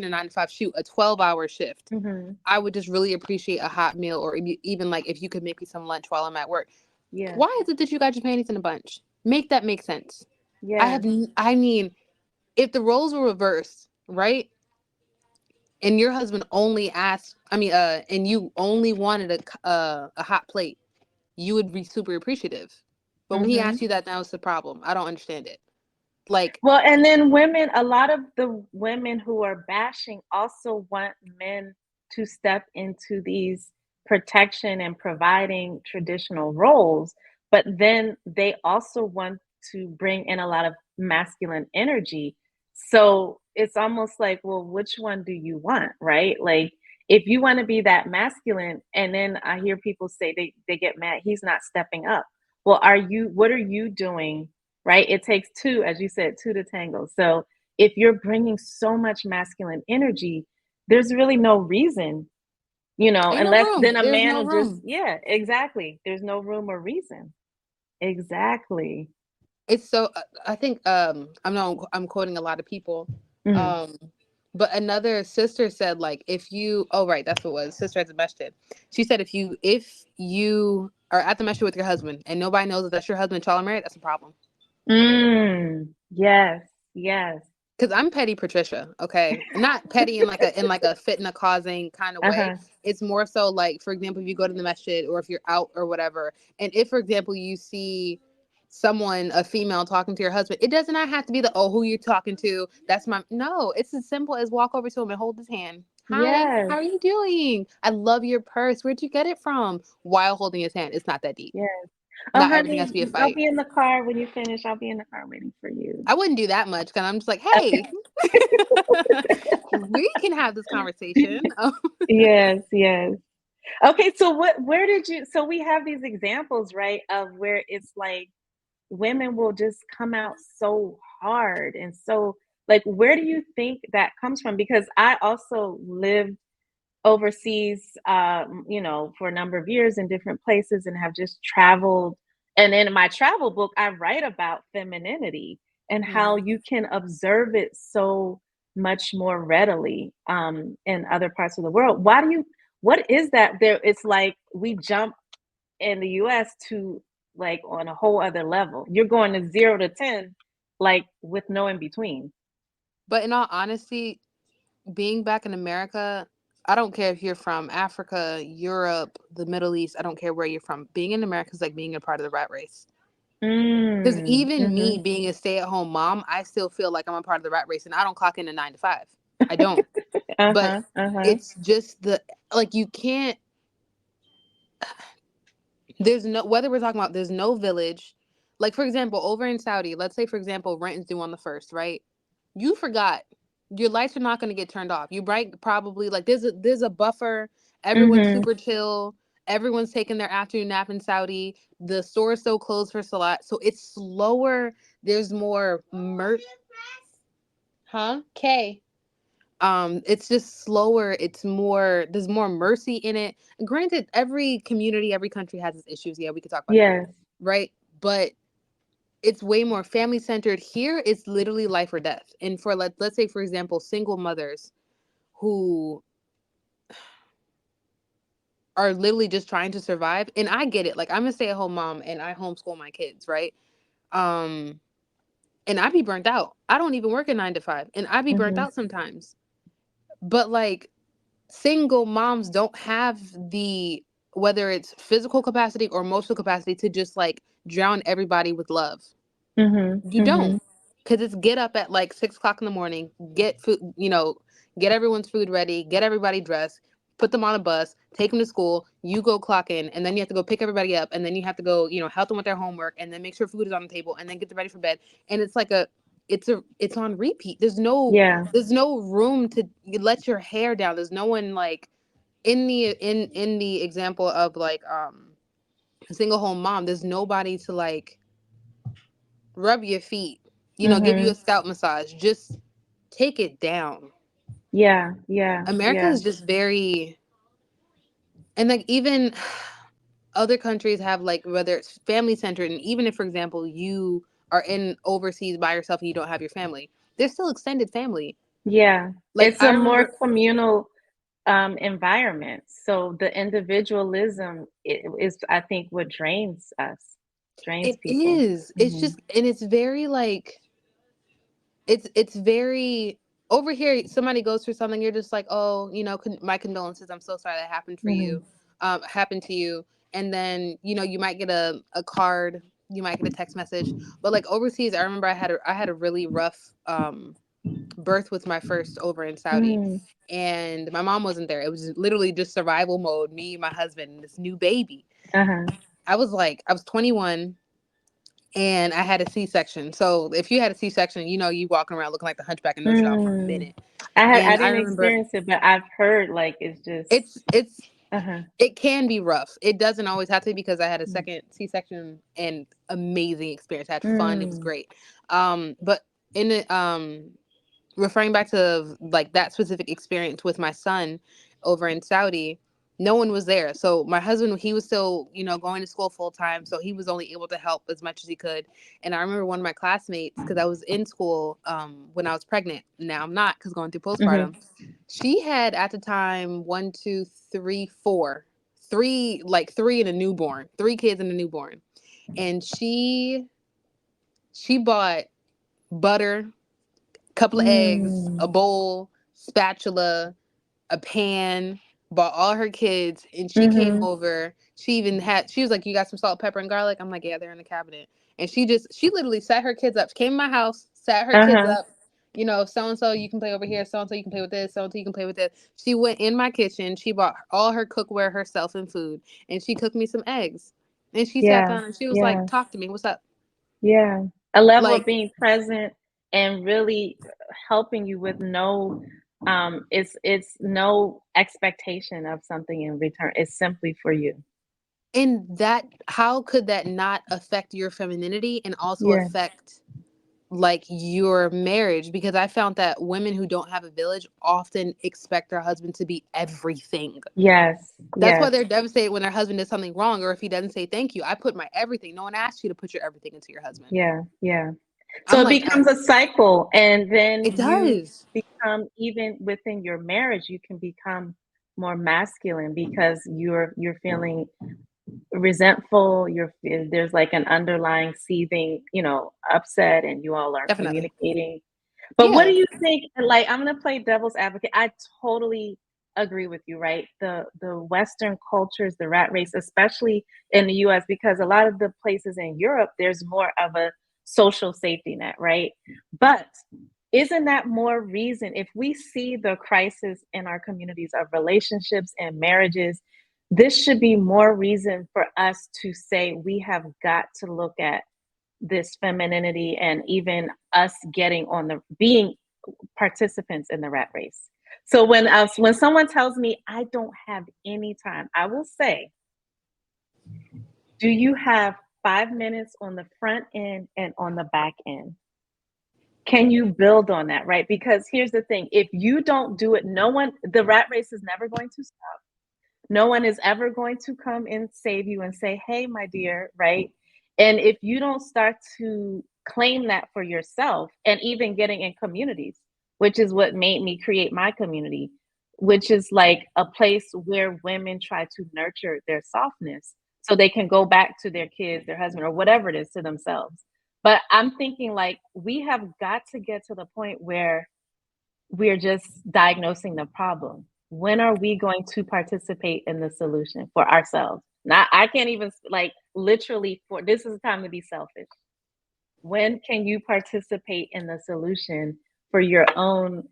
Speaker 2: 9 to 5, shoot a 12-hour shift.
Speaker 1: Mhm.
Speaker 2: I would just really appreciate a hot meal, or even like if you could make me some lunch while I'm at work.
Speaker 1: Yeah.
Speaker 2: Why is it that you got your panties in a bunch? Make that make sense.
Speaker 1: Yes.
Speaker 2: I mean, if the roles were reversed, right? And your husband only asked, and you only wanted a hot plate, you would be super appreciative. But when he
Speaker 1: Mhm.
Speaker 2: asked you that, now it's the problem. I don't understand it. Like,
Speaker 1: Well, and then women, a lot of the women who are bashing also want men to step into these protection and providing traditional roles, but then they also want to bring in a lot of masculine energy. So it's almost like, well, which one do you want, right? Like, if you want to be that masculine, and then I hear people say they get mad, he's not stepping up. Well, what are you doing, right? It takes two, as you said, two to tango. So if you're bringing so much masculine energy, there's really no reason,
Speaker 2: ain't no
Speaker 1: unless
Speaker 2: room.
Speaker 1: then a
Speaker 2: There's
Speaker 1: man
Speaker 2: no
Speaker 1: will just,
Speaker 2: room.
Speaker 1: yeah, exactly. There's no room or reason. Exactly.
Speaker 2: It's so I think I'm quoting a lot of people.
Speaker 1: Mm.
Speaker 2: Um but another sister said, like, if you, oh right, that's what it was. Sister at the masjid. She said if you are at the masjid with your husband and nobody knows that that's your husband, y'all are married, that's a problem.
Speaker 1: Yes. Yes.
Speaker 2: Because I'm petty Patricia, okay? Not petty in like a fitna causing kind of way.
Speaker 1: Uh-huh.
Speaker 2: It's more so like, for example, if you go to the masjid or if you're out or whatever, and if, for example, you see someone, a female, talking to your husband, it does not have to be the, oh, who you're talking to. That's my, no. It's as simple as walk over to him and hold his hand. Hi,
Speaker 1: Yes.
Speaker 2: how are you doing? I love your purse. Where'd you get it from? While holding his hand. It's not that deep.
Speaker 1: Yes. Oh,
Speaker 2: Not everything has
Speaker 1: honey,
Speaker 2: to be a
Speaker 1: I'll
Speaker 2: fight.
Speaker 1: be in the car when you finish. I'll be in the car waiting for you.
Speaker 2: I wouldn't do that much because I'm just like,
Speaker 1: Okay.
Speaker 2: hey, we can have this conversation.
Speaker 1: Yes, yes. Okay, so where did you, so we have these examples, right, of where it's like women will just come out so hard and so, like, where do you think that comes from? Because I also lived overseas, for a number of years in different places and have just traveled. And in my travel book, I write about femininity and how
Speaker 2: Mm.
Speaker 1: you can observe it so much more readily in other parts of the world. What is that? There, it's like we jump in the US to, like, on a whole other level. You're going to 0 to 10, like, with no in between.
Speaker 2: But in all honesty, being back in America, I don't care if you're from Africa, Europe, the Middle East. I don't care where you're from. Being in America is like being a part of the rat race. Because even me
Speaker 1: Mm-hmm.
Speaker 2: being a stay-at-home mom, I still feel like I'm a part of the rat race, and I don't clock in a 9 to 5. I don't. But
Speaker 1: Uh-huh. Uh-huh.
Speaker 2: it's just the, like, you can't. There's no, whether we're talking about, there's no village. Like, for example, over in Saudi, let's say, for example, rent is due on the first, right? You forgot. Your lights are not going to get turned off. You bright probably, like, there's a buffer. Everyone's
Speaker 1: Mhm.
Speaker 2: super chill. Everyone's taking their afternoon nap in Saudi. The store is still closed for Salat. So it's slower. There's more huh? K. It's just slower. It's more, there's more mercy in it. Granted, every community, every country has its issues. Yeah, we could talk about that,
Speaker 1: Yes.
Speaker 2: right? But it's way more family centered. Here it's literally life or death. And for, let's say, for example, single mothers who are literally just trying to survive. And I get it. Like, I'm a stay-at-home mom and I homeschool my kids, right? Um and I be burnt out. I don't even work a 9 to 5 and I be burnt
Speaker 1: Mhm.
Speaker 2: out sometimes. But like, single moms don't have the, whether it's physical capacity or emotional capacity, to just like drown everybody with love.
Speaker 1: Mhm.
Speaker 2: You don't.
Speaker 1: Mhm.
Speaker 2: Because it's get up at like 6 o'clock in the morning, get food, get everyone's food ready, get everybody dressed, put them on a bus, take them to school, you go clock in, and then you have to go pick everybody up, and then you have to go, help them with their homework, and then make sure food is on the table, and then get them ready for bed. And it's like it's on repeat.
Speaker 1: Yeah.
Speaker 2: There's no room to let your hair down. There's no one, like, in the example of, like, a single home mom, there's nobody to, like, rub your feet. give you a
Speaker 1: Mhm.
Speaker 2: scalp massage. Just take it down.
Speaker 1: Yeah, yeah,
Speaker 2: America
Speaker 1: yeah,
Speaker 2: is just very, and like even other countries have like whether it's family centered, and even if, for example, you are in overseas by yourself and you don't have your family, there's still extended family.
Speaker 1: yeah.
Speaker 2: Like
Speaker 1: It's
Speaker 2: I
Speaker 1: a more
Speaker 2: remember
Speaker 1: communal environment. So the individualism is, I think, what drains us, drains
Speaker 2: it
Speaker 1: people.
Speaker 2: is. It's
Speaker 1: Hmm.
Speaker 2: just, and it's very like it's very over here. Somebody goes through something, you're just like, oh, my condolences. I'm so sorry that happened for you,
Speaker 1: Hmm.
Speaker 2: happened to you. And then you might get a card, you might get a text message. But like overseas, I remember I had a really rough birth with my first over in Saudi,
Speaker 1: Hmm.
Speaker 2: and my mom wasn't there. It was literally just survival mode. Me, my husband, and this new baby.
Speaker 1: Uh-huh.
Speaker 2: I was 21 and I had a C-section. So if you had a C-section, you walking around looking like the Hunchback of Notre Dame for a
Speaker 1: Mm.
Speaker 2: minute.
Speaker 1: I
Speaker 2: And I
Speaker 1: didn't
Speaker 2: remember
Speaker 1: experience it, but I've heard like it's just
Speaker 2: it's
Speaker 1: uh-huh.
Speaker 2: it can be rough. It doesn't always have to be, because I had a second C-section and amazing experience. I had fun. It was
Speaker 1: Mm.
Speaker 2: great. But in it, referring back to like that specific experience with my son over in Saudi, no one was there. So my husband, he was still, going to school full time. So he was only able to help as much as he could. And I remember one of my classmates, because I was in school when I was pregnant. Now I'm not, because going through
Speaker 1: Hmm.
Speaker 2: postpartum. She had at the time one, two, three, four, three, like three and a newborn, three kids and a newborn. And she bought butter, couple of eggs, a
Speaker 1: Mm.
Speaker 2: bowl, spatula, a pan, bought all her kids, and she came
Speaker 1: Hmm.
Speaker 2: over. She was like, "You got some salt, pepper, and garlic?" I'm like, "Yeah, they're in the cabinet." And she literally sat her kids up. She came in my house, sat her kids
Speaker 1: Uh-huh.
Speaker 2: up. So and so, you can play over here. So and so, you can play with this. So and so, you can play with this. She went in my kitchen. She bought all her cookware herself and food, and she cooked me some eggs. And she sat
Speaker 1: Yeah,
Speaker 2: down and she was like,
Speaker 1: yeah,
Speaker 2: "Talk to me. What's up?"
Speaker 1: yeah. A level of
Speaker 2: Like,
Speaker 1: being present and really helping you with no it's no expectation of something in return. It's simply for you.
Speaker 2: and that, how could that not affect your femininity and also
Speaker 1: Yeah.
Speaker 2: affect like your marriage? Because I found that women who don't have a village often expect their husband to be everything.
Speaker 1: Yes.
Speaker 2: That's why
Speaker 1: Yes.
Speaker 2: they're devastated when their husband does something wrong, or if he doesn't say thank you. I put my everything. No one asked you to put your everything into your husband.
Speaker 1: Yeah. Yeah. So
Speaker 2: I'm
Speaker 1: it
Speaker 2: like,
Speaker 1: becomes a cycle, and then
Speaker 2: it
Speaker 1: you
Speaker 2: does.
Speaker 1: become, even within your marriage, you can become more masculine because you're feeling resentful. There's like an underlying seething, upset, and you all are
Speaker 2: Definitely.
Speaker 1: communicating. But what do
Speaker 2: Yeah.
Speaker 1: you think? Like, I'm gonna play devil's advocate. I totally agree with you, right? The Western cultures, the rat race, especially in the US, because a lot of the places in Europe, there's more of a social safety net, right? But isn't that more reason, if we see the crisis in our communities of relationships and marriages, this should be more reason for us to say we have got to look at this femininity, and even us getting on the being participants in the rat race. So when someone tells me I don't have any time, I will say, do you have 5 minutes on the front end and on the back end? Can you build on that, right? Because here's the thing, if you don't do it, no one, the rat race is never going to stop. No one is ever going to come and save you and say, hey, my dear, right? And if you don't start to claim that for yourself, and even getting in communities, which is what made me create my community, which is like a place where women try to nurture their softness so they can go back to their kids, their husband, or whatever it is, to themselves. But I'm thinking like we have got to get to the point where we're just diagnosing the problem. When are we going to participate in the solution for ourselves? Not, I can't even like literally, for this is the time to be selfish. When can you participate in the solution for your own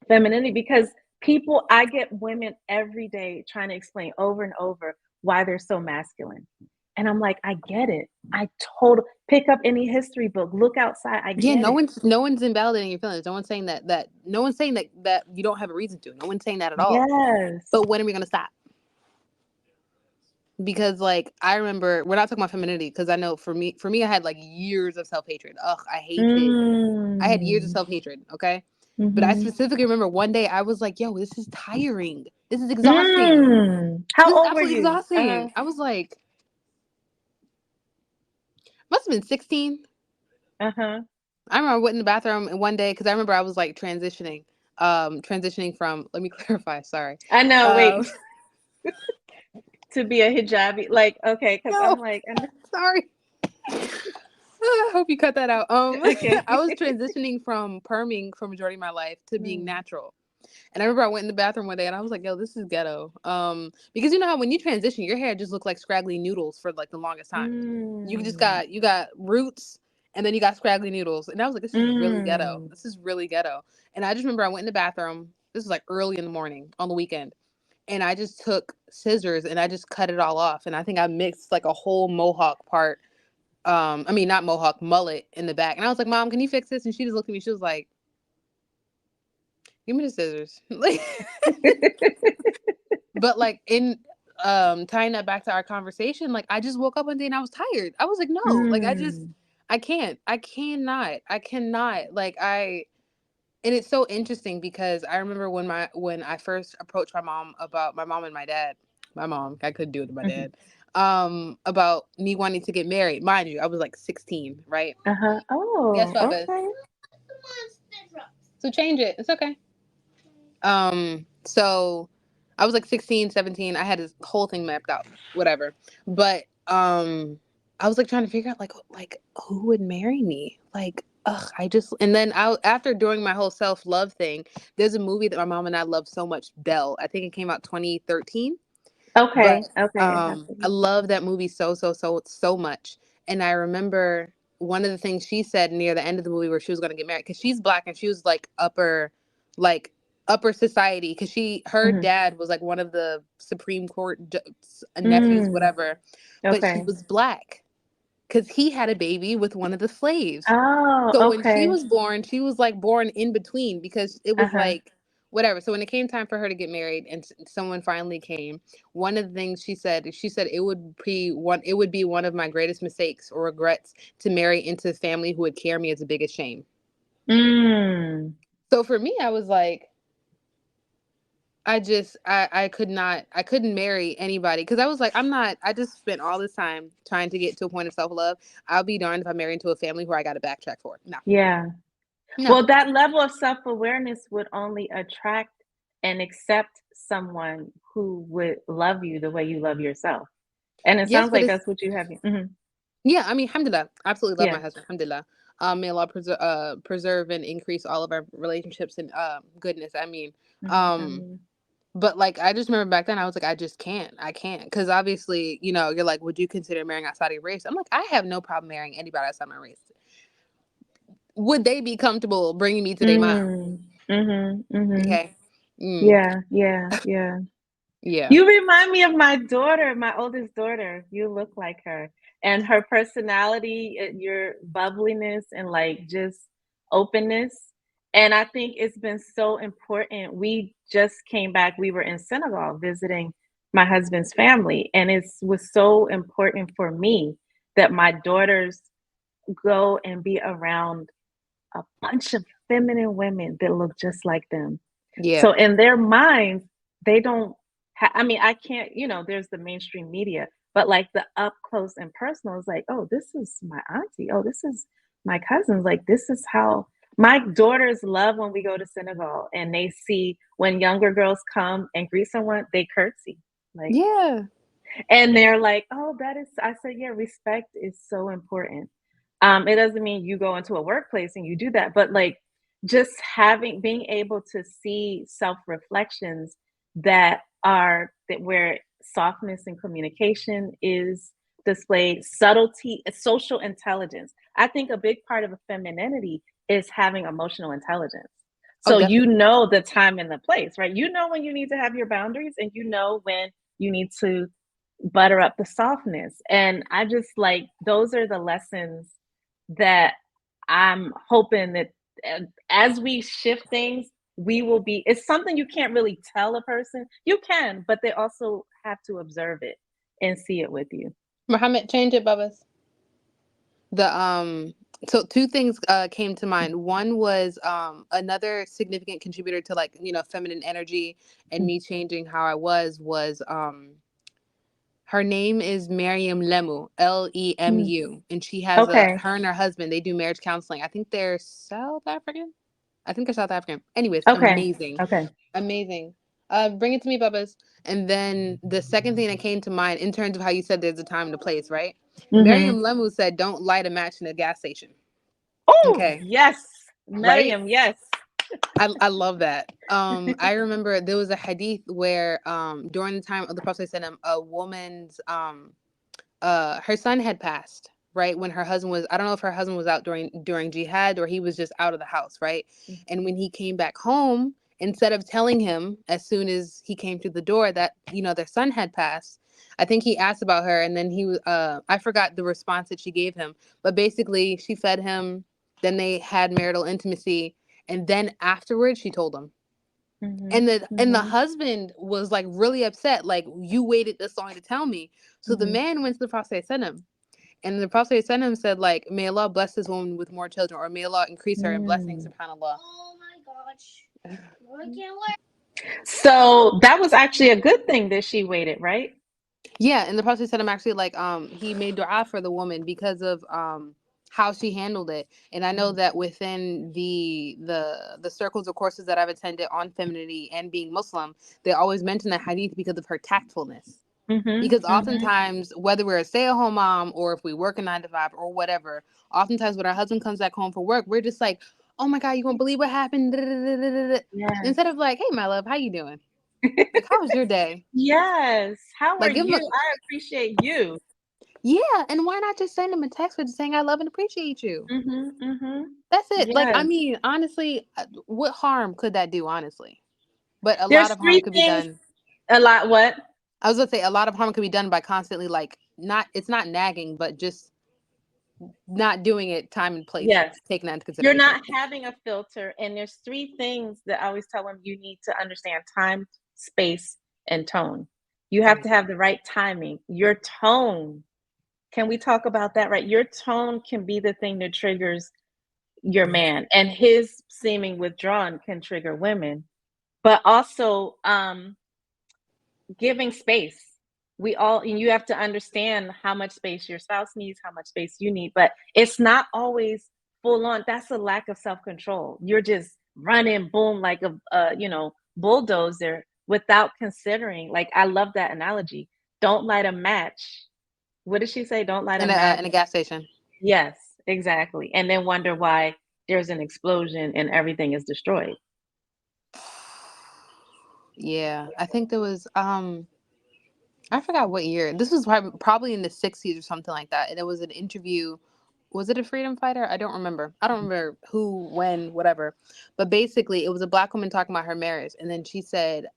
Speaker 1: femininity? Because people, I get women every day trying to explain over and over why they're so masculine. And I'm like, I get it. I totally pick up any history book, look outside. I
Speaker 2: Yeah,
Speaker 1: get it.
Speaker 2: no one's invalidating your feelings. No one's saying that no one's saying that you don't have a reason to. No one's saying that at all.
Speaker 1: Yes.
Speaker 2: But when are we gonna stop? because like I remember we're not talking about femininity because I know for me I had like years of self-hatred. Ugh, I hated. I had years of
Speaker 1: Mm.
Speaker 2: self-hatred, okay? But I
Speaker 1: Mm-hmm.
Speaker 2: specifically remember one day I was like, yo, this is tiring. This is exhausting.
Speaker 1: Mm.
Speaker 2: This
Speaker 1: How
Speaker 2: is
Speaker 1: old were
Speaker 2: absolutely
Speaker 1: you?
Speaker 2: exhausting. I was like, must have been 16.
Speaker 1: Uh-huh.
Speaker 2: I remember I went in the bathroom and one day because I remember I was like transitioning from. Let me clarify. Sorry.
Speaker 1: I know.
Speaker 2: Um,
Speaker 1: Wait, to be a hijabi, like, okay, because
Speaker 2: no,
Speaker 1: I'm like,
Speaker 2: sorry. I hope you cut that out.
Speaker 1: okay.
Speaker 2: I was transitioning from perming for majority of my life to being
Speaker 1: Mm.
Speaker 2: natural. And I remember I went in the bathroom one day and I was like, yo, this is ghetto. Because you know how when you transition, your hair just looked like scraggly noodles for like the longest time.
Speaker 1: Mm.
Speaker 2: You got roots and then you got scraggly noodles. And I was like, this is really ghetto.
Speaker 1: Mm.
Speaker 2: This is really ghetto. And I just remember I went in the bathroom. This was like early in the morning on the weekend. And I just took scissors and I just cut it all off. And I think I mixed like a whole mohawk part. I mean not mohawk, mullet in the back. And I was like, Mom, can you fix this? And she just looked at me. She was like, give me the scissors. Like But like in tying that back to our conversation, like I just woke up one day and I was tired. I was like, no, like
Speaker 1: Mm.
Speaker 2: I can't. I cannot. I cannot. Like I and it's so interesting because I remember when I first approached my mom about my mom and my dad. My mom, I couldn't do it to my
Speaker 1: Mhm.
Speaker 2: dad. About me wanting to get married. Mind you, I was like 16, right?
Speaker 1: Uh-huh.
Speaker 2: Yes,
Speaker 1: Oh,
Speaker 2: Bubba.
Speaker 1: okay.
Speaker 2: So change it. It's okay. So I was like 16, 17. I had this whole thing mapped out, whatever. But I was like trying to figure out like who would marry me? Like, ugh, I just and then I after doing my whole self-love thing, there's a movie that my mom and I love so much, Belle. I think it came out 2013. But
Speaker 1: Okay. Okay.
Speaker 2: I love that movie so much. And I remember one of the things she said near the end of the movie where she was going to get married because she's black and she was like upper society because her
Speaker 1: Mm-hmm.
Speaker 2: dad was like one of the Supreme Court nephews,
Speaker 1: Mm.
Speaker 2: whatever, but she
Speaker 1: Okay.
Speaker 2: was black because he had a baby with one of the slaves.
Speaker 1: Oh,
Speaker 2: So when she
Speaker 1: okay.
Speaker 2: was born, she was like born in between because it was
Speaker 1: Uh-huh.
Speaker 2: like whatever. So when it came time for her to get married and someone finally came, one of the things she said it would be one of my greatest mistakes or regrets to marry into a family who would carry me as the biggest shame.
Speaker 1: Mm.
Speaker 2: So for me, I was like, I couldn't marry anybody because I was like, I just spent all this time trying to get to a point of self love. I'll be darned if I marry into a family where I got to backtrack for. No,
Speaker 1: Yeah.
Speaker 2: no.
Speaker 1: Well, that level of self-awareness would only attract and accept someone who would love you the way you love yourself. And it
Speaker 2: Yes,
Speaker 1: sounds
Speaker 2: but
Speaker 1: like
Speaker 2: it's
Speaker 1: that's what you have. Mhm.
Speaker 2: yeah, I mean, alhamdulillah. I absolutely love
Speaker 1: Yeah.
Speaker 2: my husband. Alhamdulillah. May Allah preserve and increase all of our relationships and goodness. I mean,
Speaker 1: Mhm. I
Speaker 2: um,
Speaker 1: mean,
Speaker 2: but like, I just remember back then, I was like, I just can't. I can't. Because obviously, you're like, would you consider marrying outside of your race? I'm like, I have no problem marrying anybody outside my race. Would they be comfortable bringing me to their mom?
Speaker 1: mm. Mhm. Mhm.
Speaker 2: Okay. Mm,
Speaker 1: Yeah, yeah, yeah.
Speaker 2: yeah.
Speaker 1: You remind me of my daughter, my oldest daughter. You look like her. And her personality, your bubbliness and like just openness. And I think it's been so important. We just came back. We were in Senegal visiting my husband's family, and it was so important for me that my daughters go and be around a bunch of feminine women that look just like them.
Speaker 2: Yeah.
Speaker 1: So in their minds, they don't I mean, I can't, there's the mainstream media, but like the up close and personal is like, oh, this is my auntie. Oh, this is my cousins. Like, this is how my daughters love when we go to Senegal and they see when younger girls come and greet someone, they curtsy. Like,
Speaker 2: Yeah.
Speaker 1: and they're like, "Oh, that is," I said, "Yeah, respect is so important." It doesn't mean you go into a workplace and you do that, but like just being able to see self-reflections that where softness and communication is displayed, subtlety, social intelligence. I think a big part of a femininity is having emotional intelligence.
Speaker 2: Oh,
Speaker 1: So you
Speaker 2: definitely.
Speaker 1: know the time and the place, right? You know when you need to have your boundaries and you know when you need to butter up the softness. And I just like those are the lessons that I'm hoping that as we shift things, we will be it's something you can't really tell a person. You can, but they also have to observe it. and see it with you.
Speaker 2: Muhammad, change it, Bubba's. The so two things came to mind. One was another significant contributor to, like, feminine energy and me changing how I was her name is Miriam Lemu,
Speaker 1: Mm.
Speaker 2: Lemu, and she has a
Speaker 1: Okay.
Speaker 2: her and her husband, they do marriage counseling. I think they're South African. I think they're South African. Anyways,
Speaker 1: Okay.
Speaker 2: amazing.
Speaker 1: Okay.
Speaker 2: Amazing. Bring it to me, Bubba's. And then the second thing that came to mind in terms of how you said there's a time and a place, right?
Speaker 1: Mm-hmm.
Speaker 2: Miriam Lemu said, "Don't light a match in a gas station."
Speaker 1: Oh,
Speaker 2: Okay,
Speaker 1: yes.
Speaker 2: right?
Speaker 1: Miriam, yes.
Speaker 2: I love that. I remember there was a hadith where during the time of the Prophet ﷺ, a woman's her son had passed, right, when her husband was, I don't know if her husband was out during jihad or he was just out of the house, right? And when he came back home, instead of telling him as soon as he came through the door that their son had passed, I think he asked about her, and then I forgot the response that she gave him, but basically she fed him, then they had marital intimacy, and then afterwards she told him.
Speaker 1: Mm-hmm.
Speaker 2: And the
Speaker 1: Mm-hmm.
Speaker 2: husband was like really upset, like, you waited this long to tell me. So the
Speaker 1: Mm-hmm.
Speaker 2: man went to the Prophet, sent him, and the Prophet sent him, said, like, may Allah bless this woman with more children, or may Allah increase her in blessings,
Speaker 1: Mm.
Speaker 2: subhanallah.
Speaker 1: So that was actually a good thing that she waited, right?
Speaker 2: Yeah, and the Prophet said, I'm actually like, he made dua for the woman because of how she handled it. And I know that within the circles of courses that I've attended on femininity and being Muslim, they always mention that hadith because of her tactfulness.
Speaker 1: Mm-hmm.
Speaker 2: Because
Speaker 1: Mm-hmm.
Speaker 2: oftentimes, whether we're a stay-at-home mom or if we work a 9 to 5 or whatever, oftentimes when our husband comes back home for work, we're just like, "Oh my God, you won't believe what happened!" Da, da, da, da, da, da.
Speaker 1: Yes.
Speaker 2: Instead of like, "Hey, my love, how you doing? Like, how was your day?"
Speaker 1: Yes. How are
Speaker 2: Like, give
Speaker 1: you?
Speaker 2: them
Speaker 1: I appreciate you.
Speaker 2: yeah, and why not just send them a text with saying, "I love and appreciate you."
Speaker 1: Mm-hmm. Mm-hmm.
Speaker 2: That's it. Like, I
Speaker 1: Yes.
Speaker 2: mean, honestly, what harm could that do? Honestly, but a lot
Speaker 1: There's
Speaker 2: of harm
Speaker 1: three
Speaker 2: could be
Speaker 1: things.
Speaker 2: done.
Speaker 1: A lot. What?
Speaker 2: I was gonna say a lot of harm could be done by constantly, like, not, it's not nagging, but just not doing it time and place,
Speaker 1: Yes.
Speaker 2: taking that into
Speaker 1: You're
Speaker 2: consideration.
Speaker 1: not having a filter. And there's three things that I always tell them you need to understand: time, space, and tone. You have
Speaker 2: Right.
Speaker 1: to have the right timing. Your tone. Can we talk about that? Right. Your tone can be the thing that triggers your
Speaker 2: Mhm.
Speaker 1: man, and his seeming withdrawn can trigger women. But also giving space. We all, and you have to understand how much space your spouse needs, how much space you need, but it's not always full on. That's a lack of self-control. You're just running boom like a bulldozer without considering. Like, I love that analogy. Don't light a match. What did she say? Don't light a match.
Speaker 2: In a gas station.
Speaker 1: Yes, exactly. And then wonder why there's an explosion and everything is destroyed.
Speaker 2: Yeah, I think there was I forgot what year. This was probably in the 60s or something like that. And it was an interview. Was it a freedom fighter? I don't remember. I don't remember who, when, whatever. But basically, it was a black woman talking about her marriage. And then she said,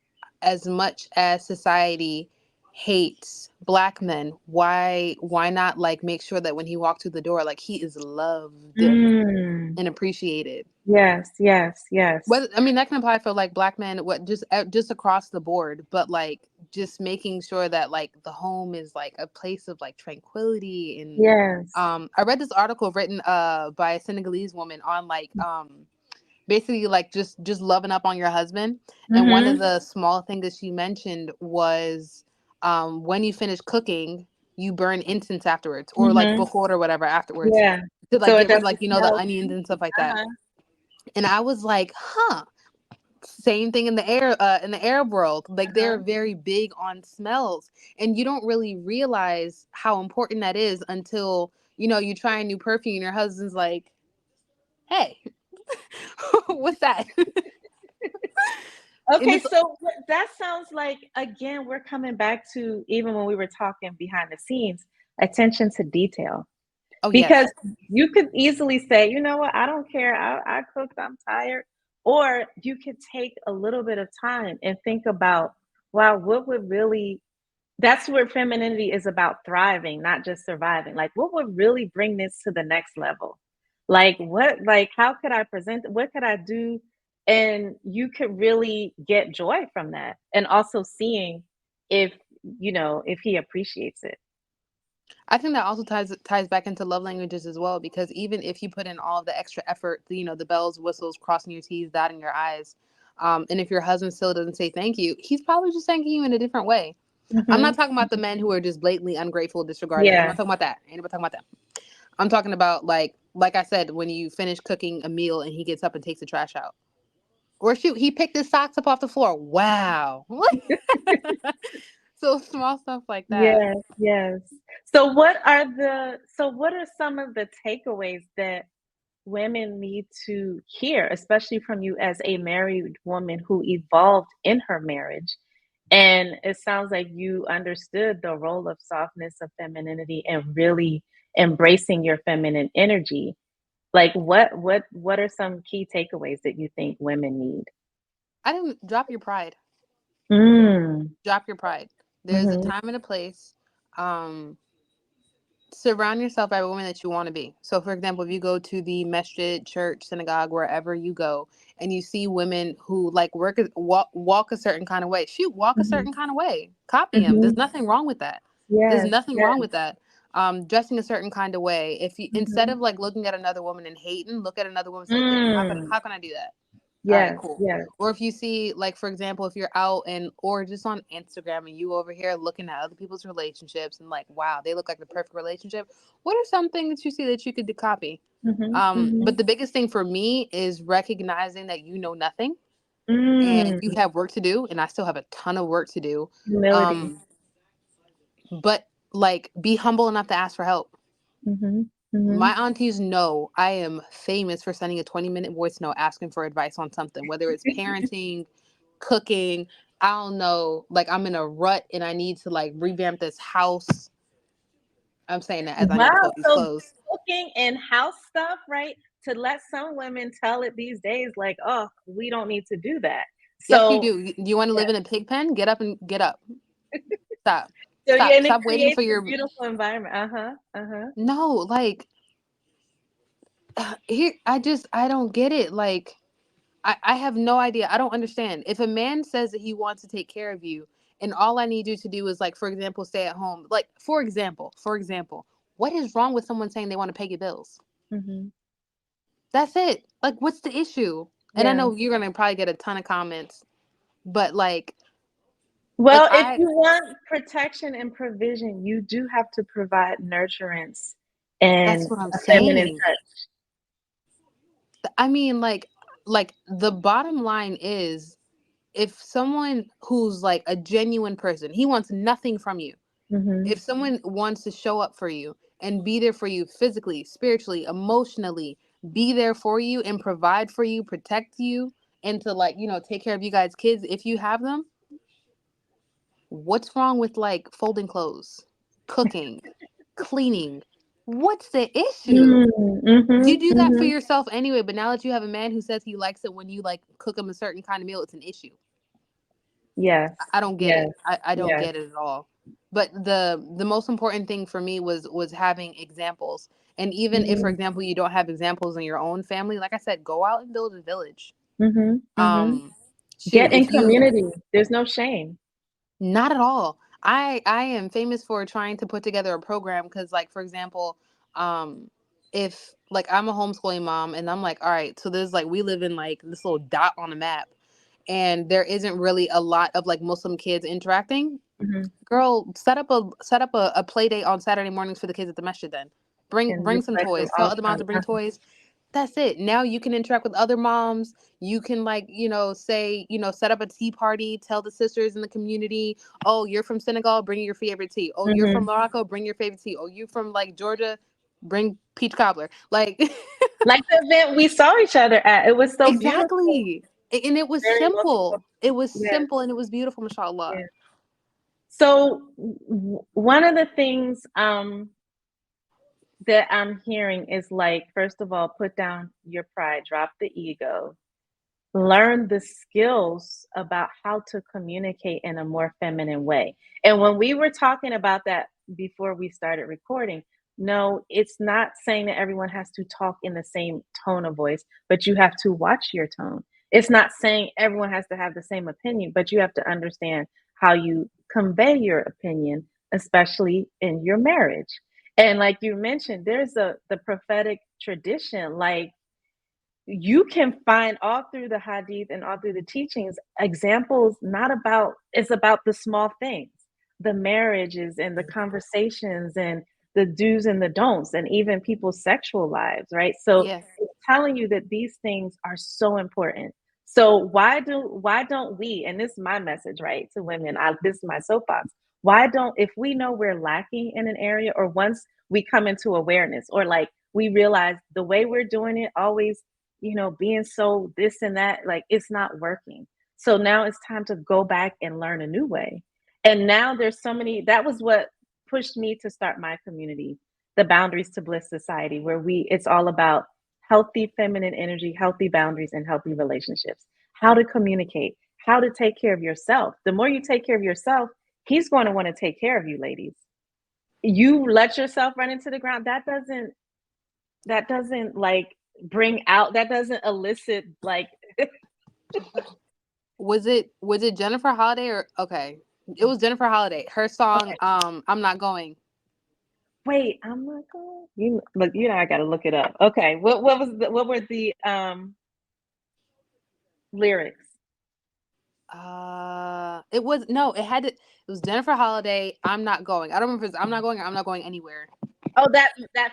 Speaker 2: as much as society hates black men, why not, like, make sure that when he walked through the door, like, he is loved
Speaker 1: Mm.
Speaker 2: and appreciated.
Speaker 1: Yes, yes, yes.
Speaker 2: Whether, I mean, that can apply for, like, black men, what, just across the board, but, like, just making sure that, like, the home is like a place of, like, tranquility. And
Speaker 1: Yes.
Speaker 2: I read this article written by a Senegalese woman on, like, basically, like, just loving up on your husband. And one of
Speaker 1: Mhm.
Speaker 2: the small things that she mentioned was when you finish cooking, you burn incense afterwards, or like
Speaker 1: Mhm.
Speaker 2: before or whatever afterwards,
Speaker 1: Yeah.
Speaker 2: to, like,
Speaker 1: So it
Speaker 2: get rid of,
Speaker 1: doesn't
Speaker 2: like, the
Speaker 1: smell.
Speaker 2: onions and stuff like that.
Speaker 1: Uh-huh.
Speaker 2: And I was like, huh. Same thing in the in the Arab world. Like, they're
Speaker 1: Uh-huh.
Speaker 2: very big on smells, and you don't really realize how important that is until you try a new perfume and your husband's like, "Hey, what's that?" And
Speaker 1: Okay,
Speaker 2: it's
Speaker 1: so that sounds like, again, we're coming back to even when we were talking behind the scenes, attention to detail.
Speaker 2: oh
Speaker 1: Because
Speaker 2: yes,
Speaker 1: you could easily say, you know what, I don't care. I cooked, I'm tired. Or you could take a little bit of time and think about, wow, what would really, that's where femininity is about: thriving, not just surviving. Like, what would really bring this to the next level? Like, what, like, how could I present? What could I do? And you could really get joy from that. And also seeing if if he appreciates it.
Speaker 2: I think that also ties back into love languages as well, because even if you put in all of the extra effort, the bells, whistles, crossing your T's, dotting your I's, and if your husband still doesn't say thank you, he's probably just thanking you in a different way. I'm not
Speaker 1: Hmm.
Speaker 2: talking about the men who are just blatantly ungrateful, disregarding. I'm
Speaker 1: Yeah.
Speaker 2: not talking about that. Ain't nobody talking about that. I'm talking about like I said, when you finish cooking a meal and he gets up and takes the trash out. Or shoot, he picked his socks up off the floor. Wow. So small stuff like that.
Speaker 1: Yes, yes. So what are some of the takeaways that women need to hear, especially from you as a married woman who evolved in her marriage? And it sounds like you understood the role of softness, of femininity, and really embracing your feminine energy. Like what are some key takeaways that you think women need?
Speaker 2: I didn't drop your pride.
Speaker 1: Mm.
Speaker 2: Drop your pride. There's a
Speaker 1: Mhm.
Speaker 2: time and a place. Um, Surround yourself by women that you want to be. So, for example, if you go to the masjid, church, synagogue, wherever you go, and you see women who like walk a certain kind of way, shoot, walk a
Speaker 1: Mhm.
Speaker 2: certain kind of way. Copy them. There's
Speaker 1: Mhm.
Speaker 2: nothing wrong with that. There's
Speaker 1: Yes,
Speaker 2: nothing wrong
Speaker 1: yes.
Speaker 2: with that. Dressing a certain kind of way. If you, instead
Speaker 1: Mhm.
Speaker 2: of like looking at another woman and hating, look at another woman and say, "Damn,
Speaker 1: Mm.
Speaker 2: how can I do that?" All right,
Speaker 1: Yes,
Speaker 2: cool.
Speaker 1: yes.
Speaker 2: Or if you see, like, for example, if you're out and or just on Instagram and you over here looking at other people's relationships and like, wow, they look like the perfect relationship. What are some things that you see that you could copy?
Speaker 1: Mhm.
Speaker 2: But
Speaker 1: Mhm.
Speaker 2: the biggest thing for me is recognizing that you know nothing and you
Speaker 1: Mm.
Speaker 2: have work to do, and I still have a ton of work to do.
Speaker 1: Humility.
Speaker 2: Um, but like, be humble enough to ask for help.
Speaker 1: Mhm.
Speaker 2: My
Speaker 1: Mhm.
Speaker 2: aunties know I am famous for sending a 20-minute voice note asking for advice on something, whether it's parenting, cooking. I don't know. Like, I'm in a rut and I need to like revamp this house. I'm saying that as I need to
Speaker 1: Wow,
Speaker 2: fold these
Speaker 1: so
Speaker 2: clothes.
Speaker 1: cooking and house stuff, right? To let some women tell it these days, like, oh, we don't need to do that.
Speaker 2: Yes, you
Speaker 1: So,
Speaker 2: do. You want to
Speaker 1: yeah.
Speaker 2: live in a pig pen? Get up and get up. Stop.
Speaker 1: So yeah,
Speaker 2: Stop.
Speaker 1: and it
Speaker 2: Stop waiting for
Speaker 1: creates a
Speaker 2: your.
Speaker 1: beautiful environment. Uh-huh. Uh-huh.
Speaker 2: No, like, here, I don't get it. Like, I have no idea. I don't understand. If a man says that he wants to take care of you, and all I need you to do is, like, for example, stay at home. Like, for example, what is wrong with someone saying they want to pay your bills?
Speaker 1: Mhm.
Speaker 2: That's it. Like, what's the issue? And I
Speaker 1: Yeah.
Speaker 2: know you're gonna probably get a ton of comments, but like
Speaker 1: Well, if
Speaker 2: I,
Speaker 1: you want protection and provision, you do have to provide nurturance and
Speaker 2: that's what I'm
Speaker 1: a feminine
Speaker 2: saying.
Speaker 1: touch.
Speaker 2: I mean, like the bottom line is, if someone who's like a genuine person, he wants nothing from you.
Speaker 1: Mhm.
Speaker 2: If someone wants to show up for you and be there for you physically, spiritually, emotionally, be there for you and provide for you, protect you, and to like, take care of you guys' kids if you have them, what's wrong with like folding clothes, cooking, cleaning? What's the issue?
Speaker 1: Mm. Mhm.
Speaker 2: You do that for
Speaker 1: Mhm.
Speaker 2: yourself anyway, but now that you have a man who says he likes it when you like cook him a certain kind of meal, it's an issue.
Speaker 1: Yes.
Speaker 2: I don't get
Speaker 1: Yes.
Speaker 2: it. I don't
Speaker 1: Yes.
Speaker 2: get it at all. But the most important thing for me was having examples. And even if, for
Speaker 1: Mhm.
Speaker 2: example, you don't have examples in your own family, like I said, go out and build a village.
Speaker 1: Mhm. Mhm.
Speaker 2: Um,
Speaker 1: Get
Speaker 2: Shoot,
Speaker 1: in
Speaker 2: if you
Speaker 1: community. There's no shame.
Speaker 2: not at all. I am famous for trying to put together a program because, like, for example, if like I'm a homeschooling mom and I'm like, all right, so there's like we live in like this little dot on the map, and there isn't really a lot of like Muslim kids interacting.
Speaker 1: Mhm.
Speaker 2: Girl, set up a play date on Saturday mornings for the kids at the masjid. Then
Speaker 1: And
Speaker 2: bring some
Speaker 1: respect them
Speaker 2: toys. Tell other moms
Speaker 1: also.
Speaker 2: to bring toys. That's it. Now you can interact with other moms. You can like, say, set up a tea party, tell the sisters in the community, oh, you're from Senegal, bring your favorite tea. Oh, you're from
Speaker 1: Mhm.
Speaker 2: Morocco, bring your favorite tea. Oh, you from like Georgia, bring peach cobbler. Like
Speaker 1: Like the event we saw each other at. It was so beautiful.
Speaker 2: exactly. And it was
Speaker 1: Very multiple.
Speaker 2: simple. It was
Speaker 1: Yes.
Speaker 2: simple and it was beautiful, mashallah.
Speaker 1: Yes. So one of the things that I'm hearing is like, first of all, put down your pride, drop the ego, learn the skills about how to communicate in a more feminine way. And when we were talking about that before we started recording, no, it's not saying that everyone has to talk in the same tone of voice, but you have to watch your tone. It's not saying everyone has to have the same opinion, but you have to understand how you convey your opinion, especially in your marriage. And like you mentioned, there's the prophetic tradition. Like you can find all through the hadith and all through the teachings examples, not about, it's about the small things, the marriages and the conversations and the do's and the don'ts, and even people's sexual lives, right? So
Speaker 2: Yes.
Speaker 1: it's telling you that these things are so important. So why don't we, and this is my message, right, to women, this is my soapbox, why don't, if we know we're lacking in an area, or once we come into awareness, or like we realize the way we're doing it always, being so this and that, like it's not working. So now it's time to go back and learn a new way. And now there's so many, that was what pushed me to start my community, the Boundaries to Bliss Society, where it's all about healthy feminine energy, healthy boundaries, and healthy relationships. How to communicate, how to take care of yourself. The more you take care of yourself, he's going to want to take care of you, ladies. You let yourself run into the ground, that doesn't like bring out, that doesn't elicit like
Speaker 2: Was it Jennifer Holiday or okay? It was Jennifer Holiday. Her song,
Speaker 1: okay,
Speaker 2: I'm not going.
Speaker 1: wait, I'm not going, you look, I gotta look it up. Okay, what were the lyrics?
Speaker 2: It was no, it had to. It was Jennifer Holiday. I'm not going. I don't remember if it's I'm not going or I'm not going anywhere.
Speaker 1: Oh, that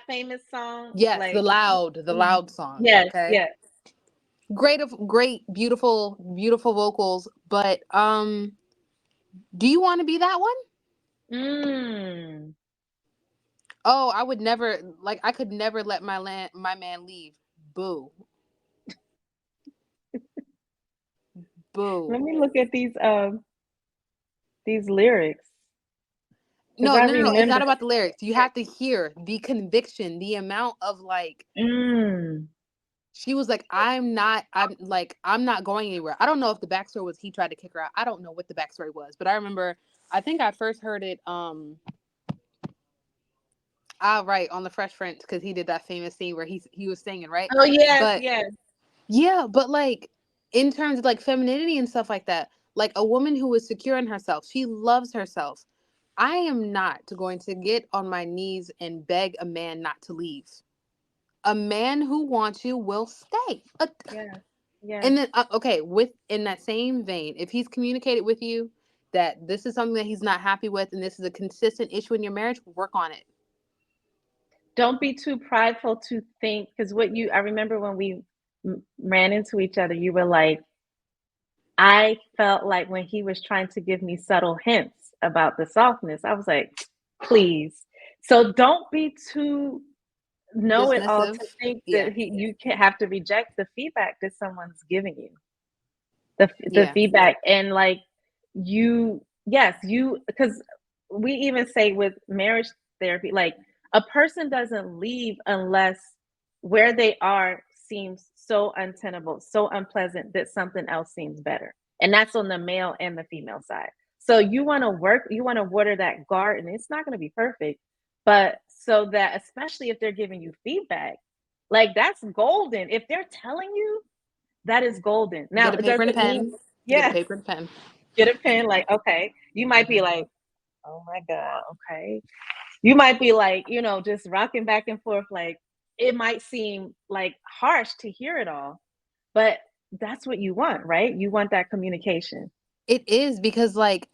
Speaker 1: famous song,
Speaker 2: Yes,
Speaker 1: like
Speaker 2: the loud song.
Speaker 1: yes,
Speaker 2: Okay,
Speaker 1: yes.
Speaker 2: great, beautiful, beautiful vocals. But do you want to be that one?
Speaker 1: Mm.
Speaker 2: Oh, I would never. Like, I could never let my man leave. Boo, boo.
Speaker 1: Let me look at these lyrics, because
Speaker 2: No,
Speaker 1: I
Speaker 2: no, no, no. It's
Speaker 1: remember.
Speaker 2: not about the lyrics. You have to hear the conviction, the amount of like
Speaker 1: Mm.
Speaker 2: she was like, I'm not going anywhere. I don't know if the backstory was he tried to kick her out. I don't know what the backstory was, but I remember I think I first heard it right on the Fresh Prince because he did that famous scene where he was singing, right?
Speaker 1: Oh yes,
Speaker 2: But
Speaker 1: yes.
Speaker 2: yeah, but like in terms of like femininity and stuff like that, like a woman who is secure in herself, she loves herself. I am not going to get on my knees and beg a man not to leave. A man who wants you will stay.
Speaker 1: Yes, yes.
Speaker 2: And then, okay, with in that same vein, if he's communicated with you that this is something that he's not happy with, and this is a consistent issue in your marriage, work on it.
Speaker 1: Don't be too prideful to think, because I remember when we ran into each other, you were like, I felt like when he was trying to give me subtle hints about the softness, I was like, please. So don't be too know it all to
Speaker 2: Dismissive,
Speaker 1: think
Speaker 2: yeah,
Speaker 1: that you can have to reject the feedback that someone's giving you. The
Speaker 2: yeah,
Speaker 1: feedback, and like yes, because we even say with marriage therapy, like a person doesn't leave unless where they are seems so untenable, so unpleasant that something else seems better. And that's on the male and the female side. So you want to water that garden. It's not going to be perfect, but so that, especially if they're giving you feedback, like that's golden. If they're telling you, that is golden. Now,
Speaker 2: get a
Speaker 1: it
Speaker 2: paper and a
Speaker 1: doesn't mean,
Speaker 2: pen. Get a
Speaker 1: yeah,
Speaker 2: paper and a pen.
Speaker 1: get a pen. Like, okay, you might be like, oh my God, okay. You might be like, just rocking back and forth. Like, it might seem like harsh to hear it all, but that's what you want, right? You want that communication.
Speaker 2: It is because like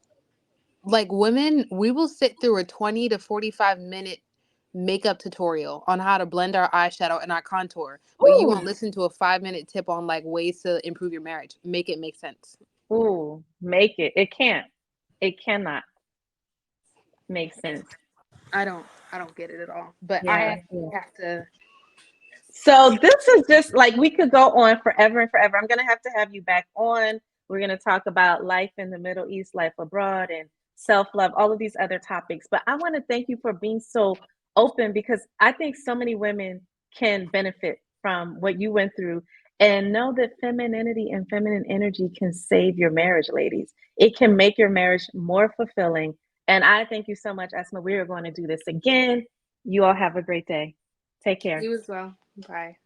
Speaker 2: women, we will sit through a 20 to 45 minute makeup tutorial on how to blend our eyeshadow and our contour, but you
Speaker 1: Ooh,
Speaker 2: won't listen to a 5 minute tip on like ways to improve your marriage. Make it make sense.
Speaker 1: ooh, make it. It can't. It cannot make sense.
Speaker 2: I don't get it at all. But
Speaker 1: Yeah.
Speaker 2: I have to.
Speaker 1: So this is just like, we could go on forever and forever. I'm gonna have you back on. We're gonna talk about life in the Middle East, life abroad, and self-love, all of these other topics. But I want to thank you for being so open, because I think so many women can benefit from what you went through, and know that femininity and feminine energy can save your marriage, ladies. It can make your marriage more fulfilling. And I thank you so much, Asma. We are going to do this again. You all have a great day. Take care.
Speaker 2: You as well. Bye.